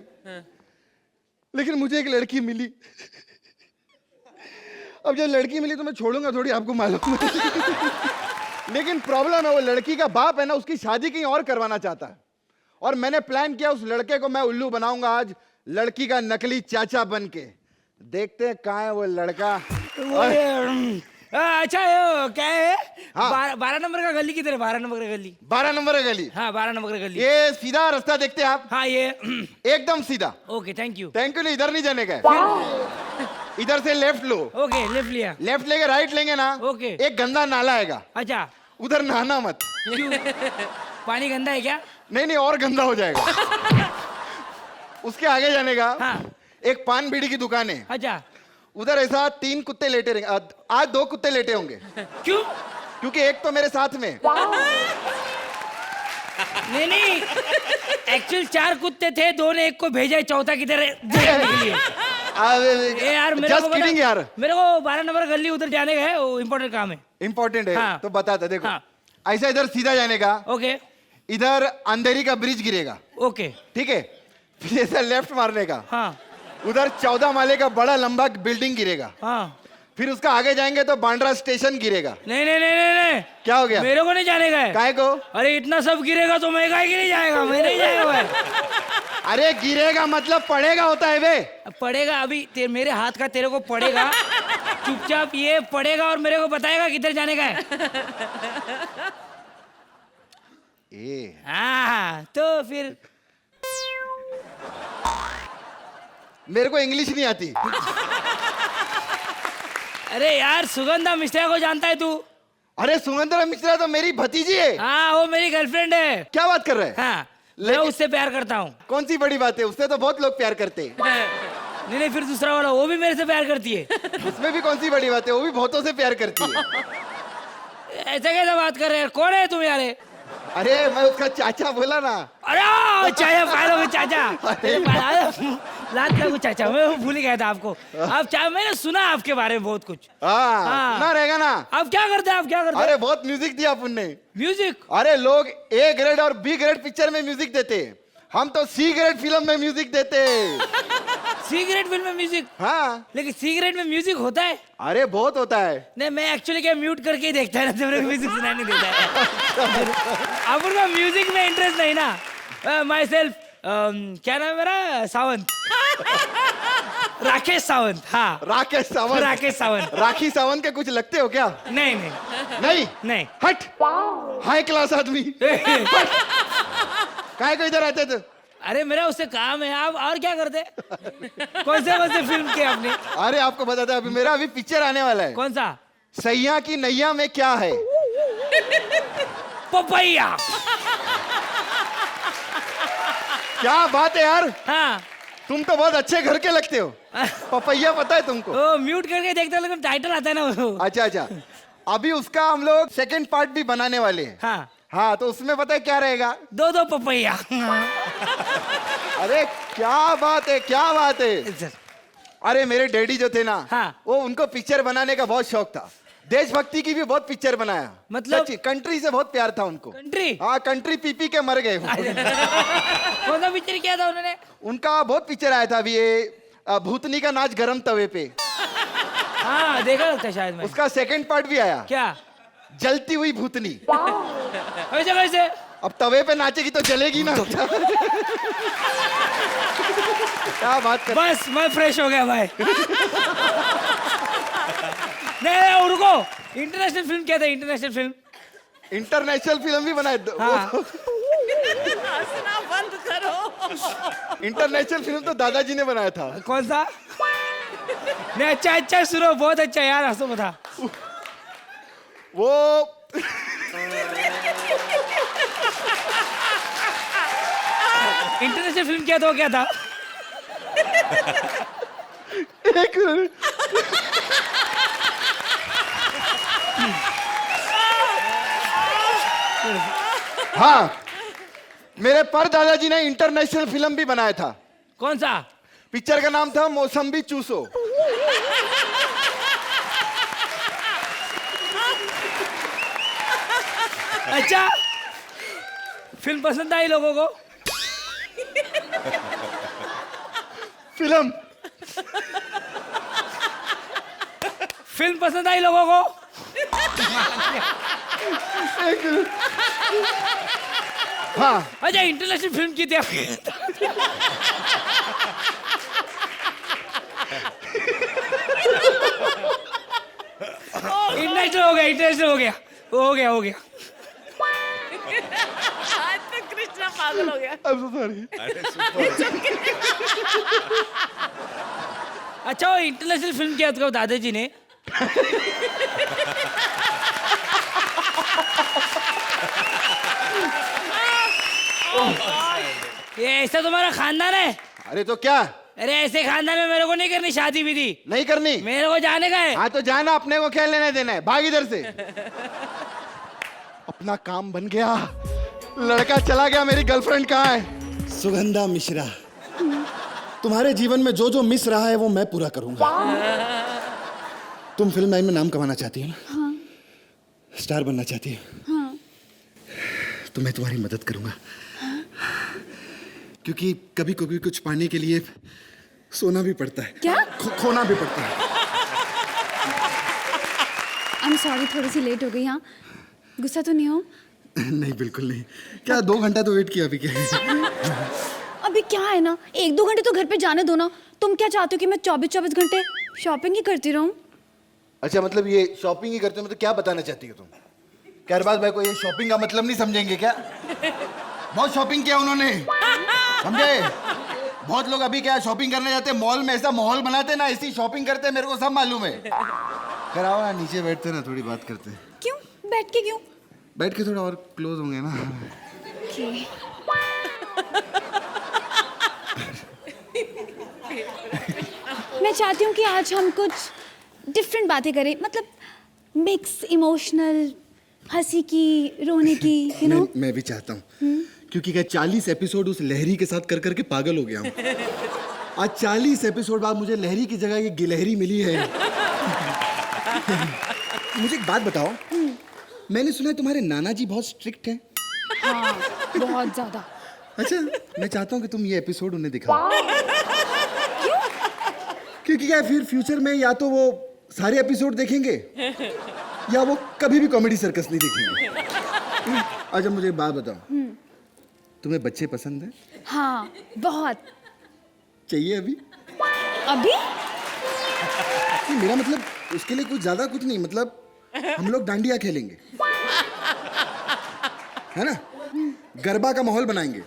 लेकिन मुझे एक लड़की मिली। अब जब लड़की मिली तो मैं छोड़ूंगा थोड़ी, आपको मालूम है। लेकिन प्रॉब्लम है, वो लड़की का बाप है ना, उसकी शादी कहीं और करवाना चाहता है, और मैंने प्लान किया उस लड़के को मैं उल्लू बनाऊंगा आज, लड़की का नकली चाचा बन के। देखते हैं कहाँ है वो लड़का। अच्छा ये क्या है? हाँ। 12 नंबर का गली किधर है? 12 नंबर का गली। 12 नंबर का गली? हाँ 12 नंबर का गली। ये सीधा रास्ता देखते हैं आप? हाँ ये एकदम सीधा। Okay thank you. Thank you नहीं, इधर नहीं जाने का है, इधर से लेफ्ट लो। ओके लेफ्ट लिया। लेफ्ट लेके राइट लेंगे ना, ओके। एक गंदा नाला आएगा, अच्छा उधर नहाना मत। क्यों? पानी गंदा है क्या? नहीं नहीं, और गंदा हो जाएगा। उसके आगे जाने का, हाँ। एक पान बीड़ी की दुकान है, अच्छा उधर ऐसा 3 कुत्ते लेटे रहेंगे, आज 2 कुत्ते लेटे होंगे। क्यों? क्योंकि एक तो मेरे साथ में। नहीं नहीं, एक्चुअल 4 कुत्ते थे, 2 ने 1 को भेजा है, चौथा किधर है देखने के लिए। ए यार मेरे Just को kidding यार। मेरे को 12 नंबर गली उधर जाने का है, वो इम्पोर्टेंट काम है। इम्पोर्टेंट है हाँ। तो बताता देखो। हाँ। ऐसा इधर सीधा जाने का, ओके इधर अंधेरी का ब्रिज गिरेगा, ओके ठीक है, फिर ऐसा लेफ्ट मारने का, हाँ उधर 14 माले का बड़ा लंबा बिल्डिंग गिरेगा, हाँ। फिर उसका आगे जाएंगे तो बांद्रा स्टेशन गिरेगा। नहीं नहीं नहीं नहीं नहीं, क्या हो गया? मेरे को नहीं जाने का है। काहे को? अरे इतना सब गिरेगा तो मैं काहे के नहीं जाएगा, मैं नहीं जाएगा भाई। अरे गिरेगा मतलब पड़ेगा होता है बे। पड़ेगा अभी मेरे हाथ का तेरे को पड़ेगा, चुपचाप ये पड़ेगा और मेरे को बताएगा किधर जाने का है। हाँ तो फिर मेरे को इंग्लिश नहीं आती। अरे यार सुगंधा मिश्रा को जानता है तू? अरे सुगंधा मिश्रा तो मेरी भतीजी है। हाँ वो मेरी गर्लफ्रेंड है। क्या बात कर रहे हैं? हाँ मैं उससे प्यार करता हूँ। कौन सी बड़ी बात है, उससे तो बहुत लोग प्यार करते हैं। नहीं नहीं फिर दूसरा वाला वो भी मेरे से प्यार करती है। उसमें भी कौन सी बड़ी बात है, वो भी बहुतों से प्यार करती है। ऐसे कैसे बात कर रहे हैं? कौन है तुम यार? अरे मैं उसका चाचा बोला ना। अरे चाचा पालो में चाचा लात लागू चाचा, मैं वो भूल ही गया था आपको। आप मैंने सुना आपके बारे में बहुत कुछ। हाँ सुना रहेगा ना। आप क्या करते हैं? आप क्या करते हैं? अरे बहुत म्यूजिक दिया अपन ने। म्यूजिक? अरे लोग ए ग्रेड और बी ग्रेड पिक्चर में म्यूजिक देते, हम तो सी ग्रेड फिल्म में म्यूजिक देते। सी ग्रेड फिल्म में म्यूजिक? हाँ लेकिन सी ग्रेड में म्यूजिक होता है? अरे बहुत होता है। नहीं मैं एक्चुअली क्या म्यूट करके ही देखता है ना, तो मेरे को म्यूजिक सुनाई नहीं देता है। अपन को म्यूजिक में इंटरेस्ट नहीं ना। माई सेल्फ क्या नाम है मेरा? सावंत। राकेश सावंत। हाँ राकेश सावंत। राकेश सावंत। राखी सावंत के कुछ लगते हो क्या? नहीं नहीं नहीं नहीं। हट, हाई क्लास आदमी। काय को इधर आते थे? अरे मेरा उससे काम है। आप और क्या करते? कौन से फिल्म के आपने? अरे आपको बताते अभी मेरा अभी पिक्चर आने वाला है। कौन सा? सैया की नैया में क्या है? पपैया। क्या बात है यार। हाँ तुम तो बहुत अच्छे घर के लगते हो। पपैया पता है तुमको? ओ म्यूट करके देखते हो, लेकिन टाइटल आता है ना वो। अच्छा अच्छा, अभी उसका हम लोग सेकंड पार्ट भी बनाने वाले हैं। हाँ हाँ तो उसमें पता है क्या रहेगा? दो पपैया। अरे क्या बात है, क्या बात है। अरे मेरे डैडी जो थे ना, हाँ। वो उनको पिक्चर बनाने का बहुत शौक था। देशभक्ति की भी बहुत पिक्चर बनाया। मतलब? कंट्री से बहुत प्यार था उनको। कंट्री? हाँ कंट्री पी के मर गए वो। कौन सा पिक्चर किया था उन्होंने? उनका बहुत पिक्चर आया था अभी, ये भूतनी का नाच गरम तवे पे। हाँ देखा लगता है शायद मैं। उसका सेकंड पार्ट भी आया। क्या? जलती हुई भूतनी। कैसे कैसे? अब तवे पे नाचेगी तो जलेगी ना। क्या बात कर। बस मैं फ्रेश हो गया भाई। नहीं रुको, इंटरनेशनल फिल्म क्या था? International film? इंटरनेशनल फिल्म भी बनाए। हाँ। बंद करो। इंटरनेशनल फिल्म तो दादाजी ने बनाया था। कौन सा? नहीं अच्छा सुनो, बहुत अच्छा यार, हंसो बता। वो इंटरनेशनल फिल्म क्या था? वो क्या था? एक हाँ मेरे पर दादाजी ने इंटरनेशनल फिल्म भी बनाया था। कौन सा? पिक्चर का नाम था मौसम्बी चूसो। अच्छा फिल्म पसंद आई लोगों को? फिल्म पसंद आई लोगों को? हाँ अच्छा इंटरनेशनल फिल्म की थी आपकी? इंटरनेशनल हो गया। हो गया। आज तो कृष्णा पागल हो गया। अच्छा वो इंटरनेशनल फिल्म क्या था दादाजी ने? ये ऐसा तुम्हारा खानदान है? अरे तो क्या? अरे ऐसे खानदान में मेरे को नहीं करनी शादी विधि। नहीं करनी? मेरे को जाने का है। हाँ तो जाना, अपने को क्या लेने देना है, भाग इधर से। अपना काम बन गया, लड़का चला गया, मेरी गर्लफ्रेंड कहाँ है? सुगंधा मिश्रा, तुम्हारे जीवन में जो जो मिस रहा है वो मैं पूरा करूंगा। तुम फिल्म लाइन में नाम कमाना चाहती हो ना? हाँ। स्टार बनना चाहती हो? हाँ। तो मैं तुम्हारी मदद करूंगा। क्योंकि कभी कभी कुछ पाने के लिए सोना भी पड़ता है। क्या? खोना भी पड़ता है। आई एम सॉरी, थोड़ी सी लेट हो गई। हाँ गुस्सा तो नहीं हो? नहीं बिल्कुल नहीं। क्या 2 घंटा तो वेट किया अभी? क्या अभी क्या है ना, 1-2 घंटे तो घर पे जाने दो ना। तुम क्या चाहते हो कि मैं 24-24 घंटे शॉपिंग ही करती रहूं? अच्छा मतलब ये शॉपिंग ही करते हो, मतलब क्या बताना चाहती हो तुम? कहरबाज भाई को ये शॉपिंग का मतलब नहीं समझेंगे क्या? बहुत शॉपिंग किया उन्होंने, समझे? बहुत लोग अभी क्या शॉपिंग करने जाते हैं मॉल में, ऐसा माहौल बनाते ना, ऐसी शॉपिंग करते हैं, मेरे को सब मालूम है। कराओ ना, नीचे बैठते ना, थोड़ी बात करते हैं। क्यों? बैठ के क्यों? बैठ के थोड़ा और क्लोज होंगे ना। मैं चाहती हूँ कि आज हम कुछ डिफरेंट बातें करें, मतलब मिक्स इमोशनल, हंसी की, रोने की, यू नो। मैं भी चाहता हूँ, क्योंकि क्या 40 एपिसोड उस लहरी के साथ कर करके पागल हो गया हूँ। आज 40 एपिसोड बाद मुझे लहरी की जगह ये गिलहरी मिली है। मुझे एक बात बताओ, मैंने सुना है तुम्हारे नाना जी बहुत स्ट्रिक्ट हैं। हाँ, बहुत ज्यादा। अच्छा, मैं चाहता हूँ कि तुम ये एपिसोड उन्हें दिखाओ। क्योंकि क्या फिर फ्यूचर में या तो वो सारे एपिसोड देखेंगे या वो कभी भी कॉमेडी सर्कस नहीं देखेंगे। अच्छा मुझे एक बात बताओ, तुम्हें बच्चे पसंद हैं? हाँ, बहुत। चाहिए अभी? अभी? नहीं, मेरा मतलब उसके लिए कुछ ज्यादा कुछ नहीं, मतलब हम लोग डांडिया खेलेंगे, है ना, गरबा का माहौल बनाएंगे,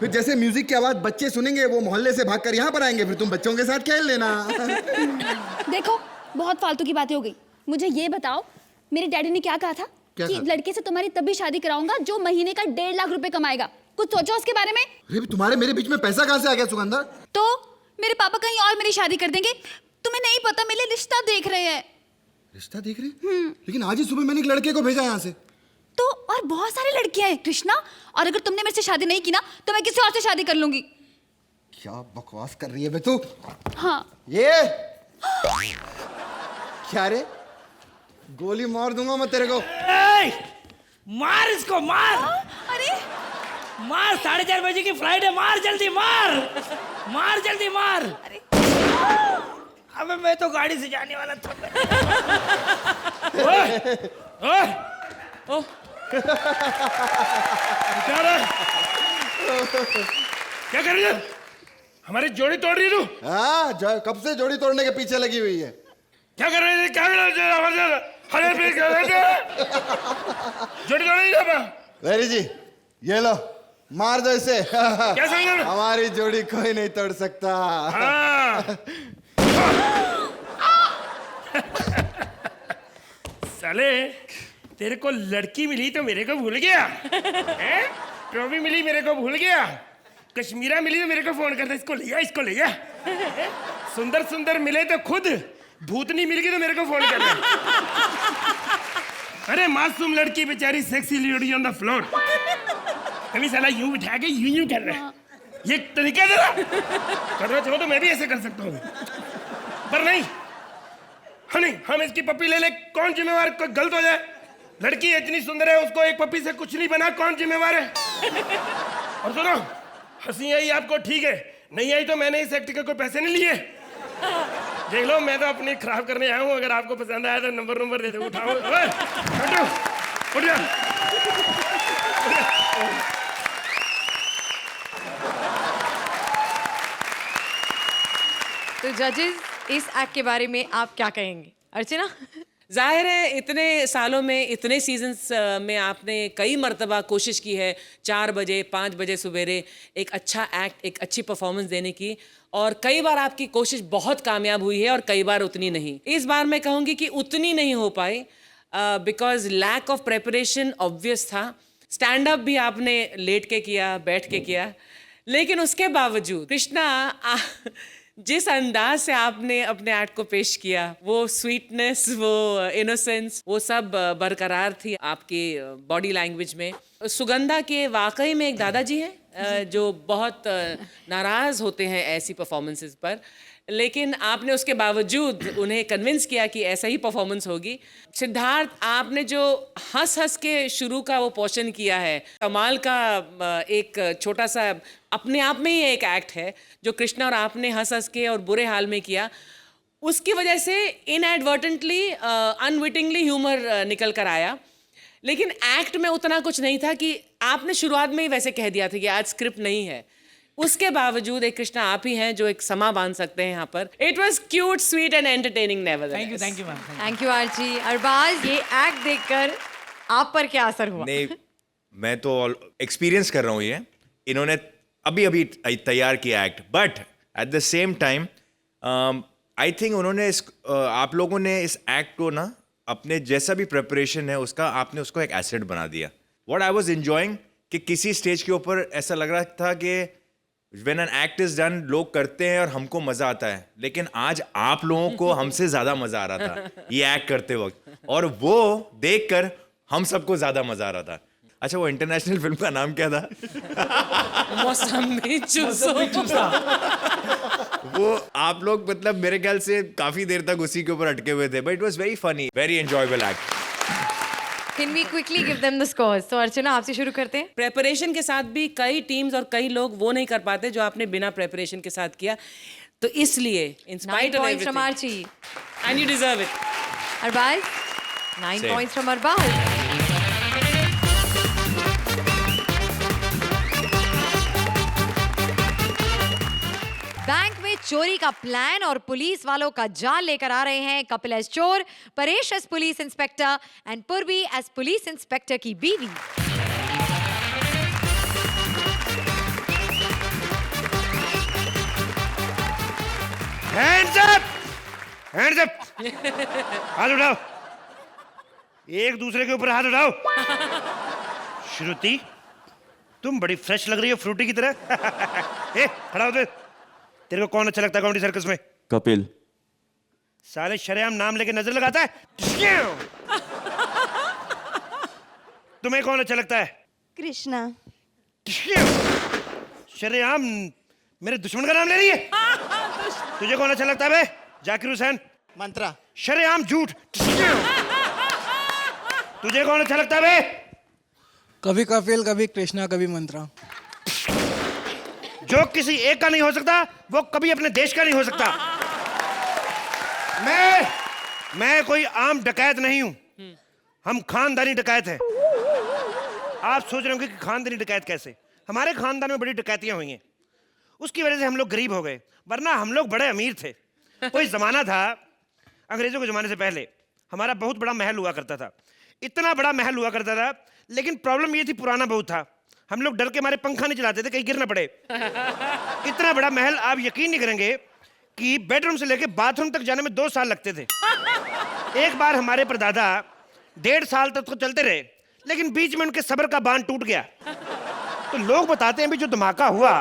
फिर जैसे म्यूजिक की आवाज बच्चे सुनेंगे वो मोहल्ले से भागकर यहाँ पर आएंगे, फिर तुम बच्चों के साथ खेल लेना। देखो, बहुत फालतू की बातें हो गई। मुझे ये बताओ, मेरे डैडी ने क्या कहा था? क्या कि कहा? लड़के से तुम्हारी तभी शादी कराऊंगा जो महीने का 1.5 लाख रुपए कमाएगा। कुछ सोचो उसके बारे में। अरे तुम्हारे मेरे बीच में पैसा कहाँ से आ गया सुगंधा? तो मेरे पापा कहीं और मेरी शादी कर देंगे। तुम्हें नहीं पता, मेरे लिए रिश्ता देख रहे हैं। रिश्ता देख रहे? लेकिन आज ही सुबह मैंने एक लड़के को भेजा यहाँ से। तो और बहुत सारी लड़कियां हैं कृष्णा, और अगर तुमने मेरे से शादी नहीं की ना तो मैं किसी और से शादी कर लूंगी। क्या बकवास कर रही है बे तू? हाँ। ये क्या रे, गोली मार दूंगा मैं तेरे को। मार इसको, मार। अरे मार, 4:30 बजे की फ्लाइट है, मार जल्दी, मार मार जल्दी, मार। अबे मैं तो गाड़ी से जाने वाला था। ओए, ओए, क्या कर रही है? हमारी जोड़ी तोड़ रही है तू? हाँ, कब से जोड़ी तोड़ने के पीछे लगी हुई है। क्या कर रही है? क्या कर रही है? जोड़ी तोड़ रही है? लहरी जी, ये लो, मार दो इसे। क्या समझ? हमारी जोड़ी कोई नहीं तोड़ सकता। हाँ। साले, तेरे को लड़की मिली तो मेरे को भूल गया, हैं? ट्रॉफी मिली मेरे को भूल गया, कश्मीरा मिली तो मेरे को फोन करता, इसको ले जा, इसको ले जा। सुंदर सुंदर मिले तो खुद, भूतनी मिल गई तो मेरे को फोन करना। अरे मासूम लड़की बेचारी, sexy lady on the floor, कभी साला यूं बिठा के यूं कर रहा है। ये तरीका जरा करना चाहो तो मैं भी ऐसे कर सकता हूँ, पर नहीं। हनी, हम इसकी पप्पी ले ले, कौन जिम्मेवार? कोई गलत हो जाए, लड़की इतनी सुंदर है, उसको एक पप्पी से कुछ नहीं बना, कौन जिम्मेवार है? और सुनो, हंसी आई आपको ठीक है, नहीं आई तो मैंने इस एक्ट के कोई पैसे नहीं लिए। देख लो, मैं तो अपनी खराब करने आया हूँ, अगर आपको पसंद आया तो नंबर दे दो, उठाओ। ओए, उठ जा। तो जजेस, इस एक्ट के बारे में आप क्या कहेंगे? अर्चना? जाहिर है इतने सालों में, इतने सीजन्स में आपने कई मर्तबा कोशिश की है 4 बजे 5 बजे सवेरे एक अच्छा एक्ट, एक अच्छी परफॉर्मेंस देने की, और कई बार आपकी कोशिश बहुत कामयाब हुई है और कई बार उतनी नहीं। इस बार मैं कहूँगी कि उतनी नहीं हो पाई, because lack of preparation obvious था। स्टैंड अप भी आपने लेट के किया, बैठ के किया, लेकिन उसके बावजूद कृष्णा, जिस अंदाज से आपने अपने एक्ट को पेश किया, वो स्वीटनेस, वो इनोसेंस, वो सब बरकरार थी आपकी बॉडी लैंग्वेज में। सुगंधा के वाकई में एक दादाजी हैं जो बहुत नाराज होते हैं ऐसी परफॉर्मेंसेस पर, लेकिन आपने उसके बावजूद उन्हें कन्विंस किया कि ऐसा ही परफॉर्मेंस होगी। सिद्धार्थ, आपने जो हंस हंस के शुरू का वो पोर्शन किया है, कमाल का एक छोटा सा अपने आप में ही एक एक्ट है जो कृष्णा और आपने हंस हंस के और बुरे हाल में किया, उसकी वजह से इनएडवर्टेंटली, अनविटिंगली ह्यूमर निकल कर आया। लेकिन एक्ट में उतना कुछ नहीं था कि आपने शुरुआत में ही वैसे कह दिया था कि आज स्क्रिप्ट नहीं है। उसके बावजूद एक कृष्णा आप ही हैं जो एक समा बांध सकते हैं यहाँ पर। It was cute, sweet and entertaining nevertheless. Thank you ma'am. Thank you Archie. Arbaaz, ये एक्ट देखकर आप पर क्या असर हुआ? नहीं, मैं तो एक्सपीरियंस कर रहा हूँ ये। इन्होंने अभी अभी तैयार किया act, but at the same time I think उन्होंने आप लोगों ने इस एक्ट को ना अपने जैसा भी प्रिपरेशन है उसका आपने उसको एक एसेट बना दिया. व्हाट आई वाज एंजॉयिंग कि किसी स्टेज के ऊपर ऐसा लग रहा था कि when an act is done लोग करते हैं और हमको मजा आता है, लेकिन आज आप लोगों को हमसे ज्यादा मजा आ रहा था ये एक्ट करते वक्त, और वो देखकर हम सबको ज्यादा मजा आ रहा था. अच्छा, वो इंटरनेशनल फिल्म का नाम क्या था? मौसमी चूसो. वो आप लोग मतलब मेरे ख्याल से काफी देर तक उसी के ऊपर अटके हुए थे, but it was very funny, very enjoyable act. Can we quickly give them the scores? तो अर्चना आपसे शुरू करते हैं. प्रेपरेशन के साथ भी कई टीम्स और कई लोग वो नहीं कर पाते जो आपने बिना प्रेपरेशन के साथ किया, तो इसलिए इन 9 spite of points from everything Archie. And you deserve it. Arbaz? 9 Same. points from Arbaz. Bank में चोरी का प्लान और पुलिस वालों का जाल लेकर आ रहे हैं कपिल एस चोर, Paresh S police inspector and पूर्वी एस पुलिस इंस्पेक्टर की बीवी. हैंड्स अप, हैंड्स अप, हाथ उठाओ, एक दूसरे के ऊपर हाथ उठाओ. श्रुति, तुम बड़ी फ्रेश लग रही हो, फ्रूटी की तरह. ए, खड़ा हो दे. तेरे को कौन अच्छा लगता है कॉमेडी सर्कस में? कपिल. साले शरेआम नाम लेके नजर लगाता है. तुम्हें कौन अच्छा लगता है? कृष्णा. शरेआम मेरे दुश्मन का नाम ले रही है. तुझे कौन अच्छा लगता है बे? जाकिर हुसैन. मंत्रा. शरेआम झूठ. तुझे कौन अच्छा लगता है बे? कभी कपिल, कभी कृष्णा, कभी मंत्रा. जो किसी एक का नहीं हो सकता वो कभी अपने देश का नहीं हो सकता. मैं कोई आम डकैत नहीं हूं, हम खानदानी डकैत हैं. आप सोच रहे होंगे कि खानदानी डकैत कैसे? हमारे खानदान में बड़ी डकैतियां हुई हैं, उसकी वजह से हम लोग गरीब हो गए, वरना हम लोग बड़े अमीर थे. कोई जमाना था अंग्रेजों के जमाने से पहले, हमारा बहुत बड़ा महल हुआ करता था. इतना बड़ा महल हुआ करता था, लेकिन प्रॉब्लम ये थी पुराना बहुत था. हम लोग डर के मारे पंखा नहीं चलाते थे कहीं गिर ना पड़े. इतना बड़ा महल, आप यकीन नहीं करेंगे कि बेडरूम से लेके बाथरूम तक जाने में 2 साल लगते थे. एक बार हमारे परदादा 1.5 साल तक तो चलते रहे, लेकिन बीच में उनके सब्र का बांध टूट गया. तो लोग बताते हैं भी जो धमाका हुआ,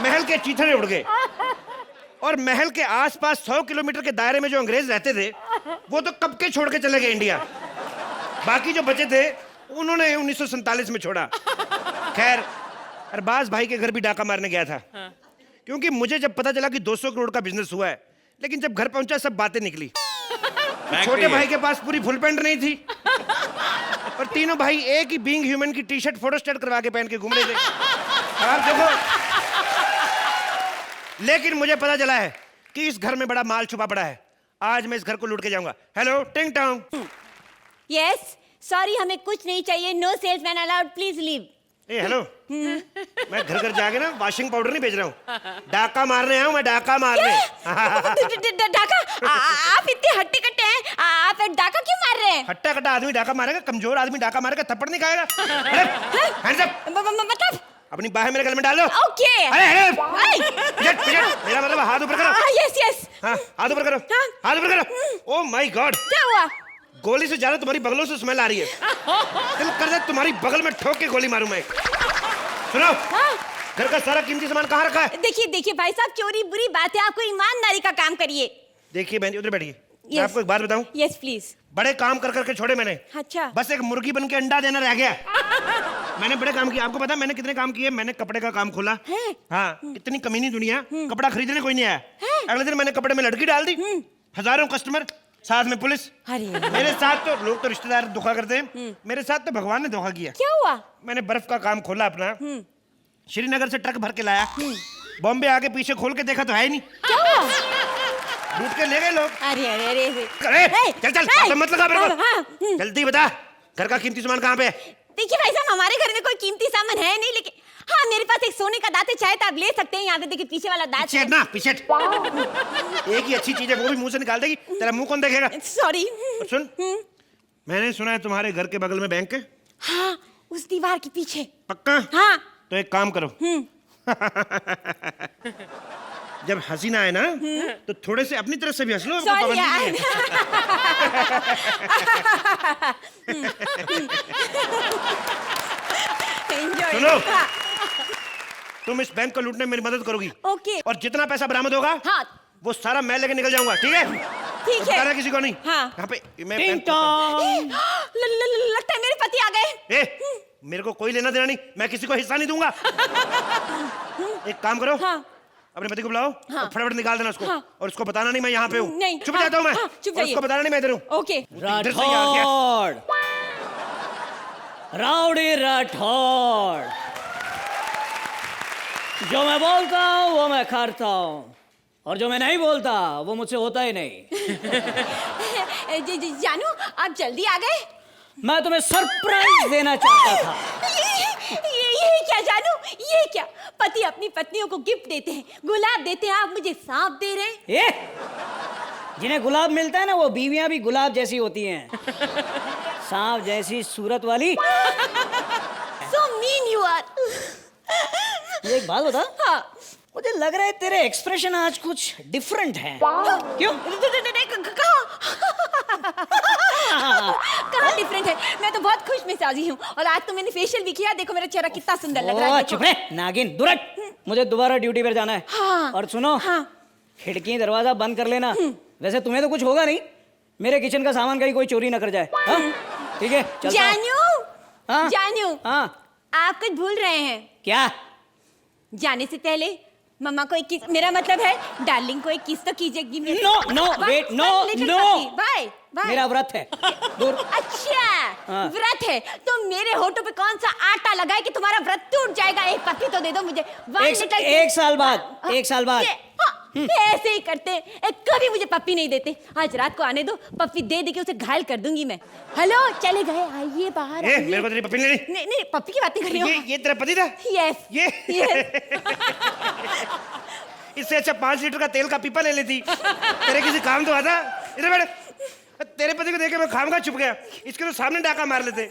महल के चीथड़े उड़ गए, और महल के आसपास 100 किलोमीटर के दायरे में जो अंग्रेज रहते थे वो तो कब के छोड़ के चले गए इंडिया. बाकी जो बचे थे उन्होंने 1947 में छोड़ा. खैर, अरबाज भाई के घर भी डाका मारने गया था. क्योंकि मुझे जब पता चला कि 200 करोड़ का बिजनेस हुआ है, लेकिन जब घर पहुंचा सब बातें निकली. छोटे भाई के पास पूरी फुल पैंट नहीं थी, और तीनों भाई एक ही बीइंग ह्यूमन की टी शर्ट फोटोस्टेट करवा के पहन के घूम रहे थे. आप देखो, लेकिन मुझे पता चला है कि इस घर में बड़ा माल छुपा पड़ा है. आज मैं इस घर को लूट के जाऊंगा. हेलो टिंग टोंग. यस, सॉरी हमें कुछ नहीं चाहिए. No salesman allowed, please leave. ए हेलो, मैं घर घर जाके ना वॉशिंग पाउडर नहीं बेच रहा हूँ, डाका मारने आया हूँ मैं, डाका मारने. डाका? आप इतने हट्टे कट्टे हैं, आप डाका क्यों मार रहे हैं? हट्टा कट्टा आदमी डाका मारेगा, कमजोर आदमी डाका मारेगा, थप्पड़ नहीं खाएगा. Hands up. मतलब? अपनी बाहें मेरे गले में डालो. ओके. अरे पिजट पिजट, मेरा मतलब हाथ ऊपर करो. Yes yes. हाँ, हाथ ऊपर करो. हाथ ऊपर करो. ओह माय गॉड, क्या हुआ? गोली से ज्यादा तुम्हारी बगलों से स्मेल आ रही है. दिल कर दे तुम्हारी बगल में ठोक के गोली मारूं मैं. सुनो, घर का सारा कीमती सामान कहाँ रखा है? देखिए देखिए भाई साहब, चोरी बुरी बात है, आपको ईमानदारी का काम करिए. देखिए बहन, उधर बैठिए. मैं आपको एक बात बताऊं, यस प्लीज. बड़े काम कर करके छोड़े मैंने. अच्छा. बस एक मुर्गी बन के अंडा देना रह गया. मैंने बड़े काम किए. आपको पता है मैंने कितने काम किए? मैंने कपड़े का काम खोला. हाँ, इतनी कमीनी दुनिया, कपड़ा खरीदने कोई नहीं आया. अगले दिन मैंने कपड़े में लड़की डाल दी, हजारों कस्टमर, साथ में पुलिस. मेरे साथ तो लोग तो रिश्तेदार धोखा करते हैं, मेरे साथ तो भगवान ने धोखा किया. क्या हुआ? मैंने बर्फ का काम खोला अपना, श्रीनगर से ट्रक भर के लाया, बॉम्बे आके पीछे खोल के देखा तो है ही नहीं. क्या हुआ? लूट के ले गए लोग. अरे अरे अरे चल चल, बातें मत लगा मेरे को. जल्दी बता, घर का कीमती सामान कहाँ पे है? देखिए भाई साहब, हमारे घर में कोई कीमती सामान है नहीं, लेकिन हाँ मेरे पास एक सोने का दांत है, चाहे तो आप ले सकते हैं. यहाँ पे देखिए पीछे वाला दांत है ना, पीछे. एक ही अच्छी चीज है, वो भी मुंह से निकाल देगी, तेरा मुंह कौन देखेगा? सॉरी. सुन, मैंने सुना है तुम्हारे घर के बगल में बैंक है. हाँ, उस दीवार के पीछे. पक्का? हाँ. तो एक काम करो, जब हंसी ना आए ना तो थोड़े से अपनी तरफ से भी हंस लो। कोई सॉरी पाबंदी नहीं यार। है। एंजॉय। सुनो, तुम इस बैंक को लूटने में मेरी मदद करोगी। ओके। और जितना पैसा बरामद होगा हाँ वो सारा मैं लेके निकल जाऊंगा, ठीक है? ठीक है। बताना किसी को नहीं। हाँ। यहाँ पे मैं टिंग टॉन्ग। लगता है मेरे पति आ गए। मेरे को कोई लेना देना नहीं, मैं किसी को हिस्सा नहीं दूंगा। एक काम करो, हाँ। अपने पति को बुलाओ हाँ। और फटाफट निकाल देना उसको। हाँ। और उसको बताना नहीं मैं यहाँ पे हूँ। नहीं, चुप हाँ, जाता हूँ मैं। हाँ, चुप और जाइए। उसको बताना नहीं मैं इधर हूँ। ओके। इधर से यहाँ क्या? राठौड़, राउडी राठौड़, जो मैं बोलता हूँ वो मैं करता हूँ, और जो मैं नहीं बोलता वो मुझसे होता ही नहीं। जानू आप जल्दी आ गए। मैं तुम्हें सरप्राइज देना चाहता था। ये क्या जानू, ये क्या? पति अपनी पत्नियों को गिफ्ट देते हैं, गुलाब देते हैं, आप मुझे सांप दे रहे हैं। जिन्हें गुलाब मिलता है ना वो बीवियां भी गुलाब जैसी होती हैं, सांप जैसी सूरत वाली। So mean you are। मुझे एक बात बता। हाँ। मुझे लग रहा है तेरे एक्सप्रेशन आज कुछ डिफरेंट हैं। क्यों? कहाँ डिफरेंट है? मैं तो बहुत खुश मिजाजी हूँ और आज तो मैंने फेशियल भी किया। देखो मेरा चेहरा कितना सुंदर लग रहा है। चुप रहे नागिन, दुरट। मुझे दोबारा ड्यूटी पर जाना है। हाँ। और सुनो, हाँ। खिड़की दरवाजा बंद कर लेना। वैसे तुम्हें तो कुछ होगा नहीं, मेरे किचन का सामान कहीं कोई चोरी ना कर जाए। हाँ? ठीक है, चलता हूँ। जानू, हाँ? जानू, हाँ? आप कुछ भूल रहे हैं। क्या? जाने से पहले मम्मा को एक किस, मेरा मतलब है डार्लिंग को एक किस तो कीजिएगी। No no wait, no no, bye bye. मेरा व्रत है। दूर। अच्छा हाँ। व्रत है तो मेरे होठों पे कौन सा आटा लगाए कि तुम्हारा व्रत टूट जाएगा? एक पप्पी तो दे दो मुझे। एक साल बाद, एक साल बाद। ऐसे ही करते हैं, कभी मुझे पप्पी नहीं देते। आज रात को आने दो, पप्पी दे दे के उसे घायल कर दूंगी मैं। हेलो, चले गए, आइए बाहर आइए। मेरे को तेरी पप्पी नहीं नहीं नहीं, पप्पी की बात नहीं कर रही हूँ। ये तेरा पति था? यस ये इससे अच्छा 5 लीटर का तेल का पीपा ले लेती, तेरे किसी काम तो आता। इधर बैठ। तेरे पति को देख के मैं खामखा चुप गया, इसके तो सामने डाका मार लेते,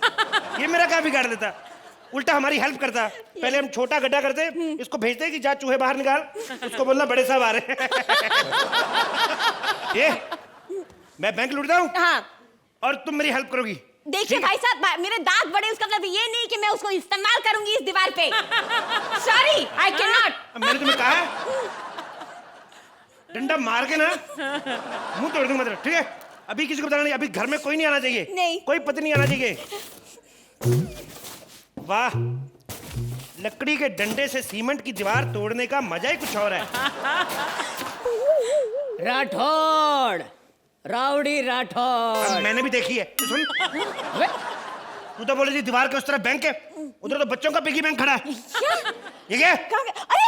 ये मेरा क्या बिगाड़ देता, उल्टा हमारी हेल्प करता। पहले हम छोटा गड्ढा करते, इसको भेजते कि जा चूहे बाहर निकाल, उसको बोलना बड़े साहब आ रहे हैं। ये मैं बैंक लूटता हूँ। हाँ। और तुम मेरी हेल्प करोगी। देखिए भाई साहब, मेरे दांत बड़े, उसका मतलब ये नहीं कि मैं उसको इस्तेमाल करूंगी इस दीवार पे। Sorry, I can not. मैंने तुम्हें कहा है डंडा मार के ना मुंह तोड़ दूंगा तेरा, ठीक है? अभी किसी को बताना नहीं, अभी घर में कोई नहीं आना चाहिए। नहीं। कोई पति नहीं आना चाहिए। वाह, लकड़ी के डंडे से सीमेंट की दीवार तोड़ने का मजा ही कुछ और है। राठौड़, राउडी राठौड़। मैंने भी देखी है। तू सुन, तू तो बोले थी दीवार के उस तरफ बैंक है, उधर तो बच्चों का पिगी बैंक खड़ा है। ये क्या? अरे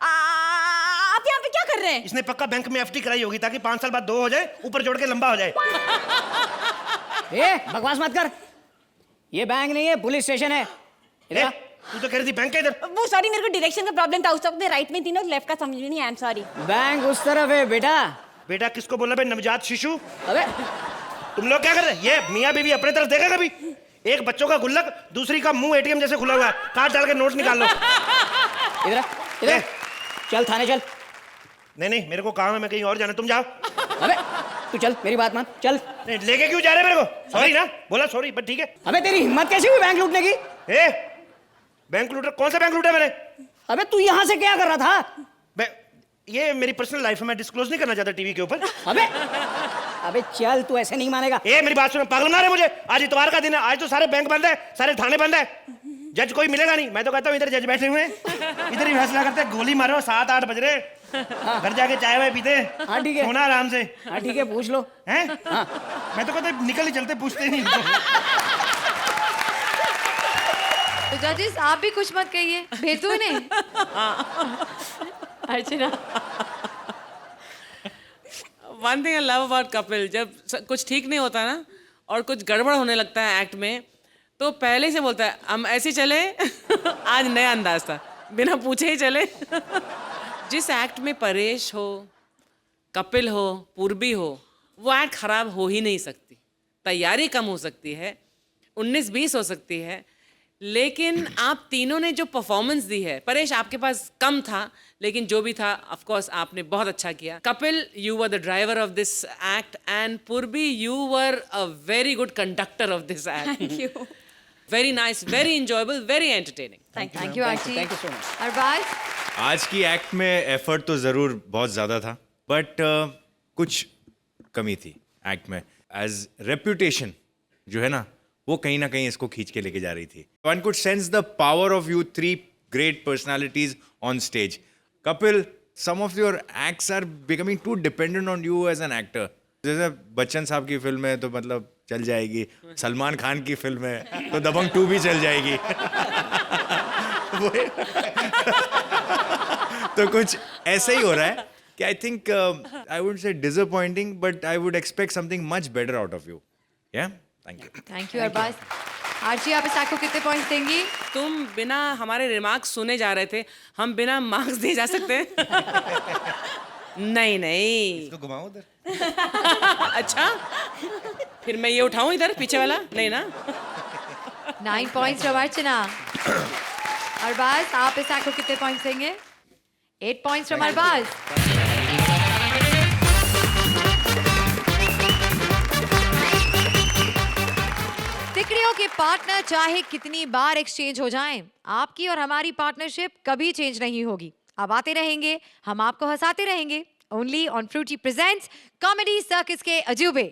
आप यहाँ पे क्या कर रहे हैं? इसने पक्का बैंक में एफडी कराई होगी ताकि 5 साल बाद 2 हो जाए, ऊपर जोड़ के लंबा हो जाए। बकवास मत कर, ये बैंक नहीं है, पुलिस स्टेशन है। इधर तू तो कह रही थी बैंक है इधर। वो सॉरी, मेरे को डायरेक्शन का प्रॉब्लम था, उस वक्त मैं राइट में थी ना, लेफ्ट का समझ नहीं, आई एम सॉरी। बैंक उस तरफ है बेटा। बेटा किसको बोला बे? नवजात शिशु। अबे तुम लोग क्या कर रहे हैं? ये मियाँ बीवी अपने तरफ देखा कभी? एक बच्चों का गुल्लक, दूसरी का मुंह एटीएम जैसे खुला हुआ है, काट डाल के नोट निकाल लो। इधर इधर चल, थाने चल। नहीं मेरे को काम है, मैं कहीं और जाना, तुम जाओ। अबे तू चल, मेरी बात मान, चल। नहीं लेके क्यों जा रहे मेरे को? सॉरी ना, बोला सॉरी, बट ठीक है। अबे तेरी हिम्मत कैसी हुई बैंक लूटने की? Bank looter? कौन सा बैंक लूटा मैंने? अबे तू यहाँ से क्या कर रहा था? ये मेरी पर्सनल लाइफ है, मैं डिस्क्लोज नहीं करना चाहता टीवी के ऊपर। अबे चल, तू ऐसे नहीं मानेगा। मेरी बात सुनो, पागल ना रहे मुझे। आज इतवार का दिन है, आज तो सारे बैंक बंद है, सारे थाने बंद है, जज कोई मिलेगा नहीं। मैं तो कहता हूँ इधर जज बैठे हुए हैं, इधर ही फैसला करते हैं। गोली मारो, 7-8 बज रहे, घर जाके चाय वाय पीते, हाँ ठीक है, सोना आराम से। हाँ ठीक है, पूछ लो। हैं? मैं तो कहता निकल ही चलते, पूछते नहीं। तो जजेस आप भी कुछ मत कहिए, भेजू इन्हें। Archana, one thing I love about Kapil, जब कुछ ठीक नहीं होता ना और कुछ गड़बड़ होने लगता है एक्ट में, तो पहले से बोलता है हम ऐसे चले। आज नया अंदाज था, बिना पूछे ही चले। जिस एक्ट में परेश हो, कपिल हो, पूर्वी हो, वो एक्ट खराब हो ही नहीं सकती। तैयारी कम हो सकती है, 19-20 हो सकती है, लेकिन आप तीनों ने जो परफॉर्मेंस दी है, परेश आपके पास कम था, लेकिन जो भी था ऑफ कोर्स आपने बहुत अच्छा किया. Kapil, you were the driver of this act and Purvi, you were a very good conductor of this act. Thank you. Very nice, very enjoyable, very entertaining. Thank you Aarti. Thank you so much. Arbaaz, आज की act में effort तो ज़रूर बहुत ज़्यादा था, but कुछ कमी थी एक्ट में. एज रेप्यूटेशन जो है ना, वो कहीं ना कहीं इसको खींच के लेके जा रही थी. One could sense the power of you three great personalities on stage. Kapil, some of your acts are becoming too dependent on you as an actor. जैसे बच्चन साहब की फिल्म है तो मतलब चल जाएगी, सलमान खान की फिल्म है तो दबंग 2 भी चल जाएगी. तो कुछ ऐसा ही हो रहा है कि I think I would say disappointing, but I would expect something much better out of you. या थैंक यू अरबाज. आरती, आप इस एक्ट को कितने पॉइंट्स देंगी? तुम बिना हमारे रिमार्क्स सुने जा रहे थे, हम बिना मार्क्स दिए जा सकते हैं? नहीं नहीं. इसको घुमाओ उधर. अच्छा, फिर मैं ये उठाऊं इधर पीछे वाला? नहीं ना. 9 पॉइंट्स फ्रॉम अर्चना. अरबाज, आप इस एक्ट को कितने पॉइंट्स देंगे? 8 पॉइंट्स फ्रॉम अरबाज. तिकड़ियों के पार्टनर चाहे कितनी बार एक्सचेंज हो जाएं, आपकी और हमारी पार्टनरशिप कभी चेंज नहीं होगी. अब आते रहेंगे, हम आपको हंसाते रहेंगे. Only on Frooti presents Comedy Circus के अजूबे.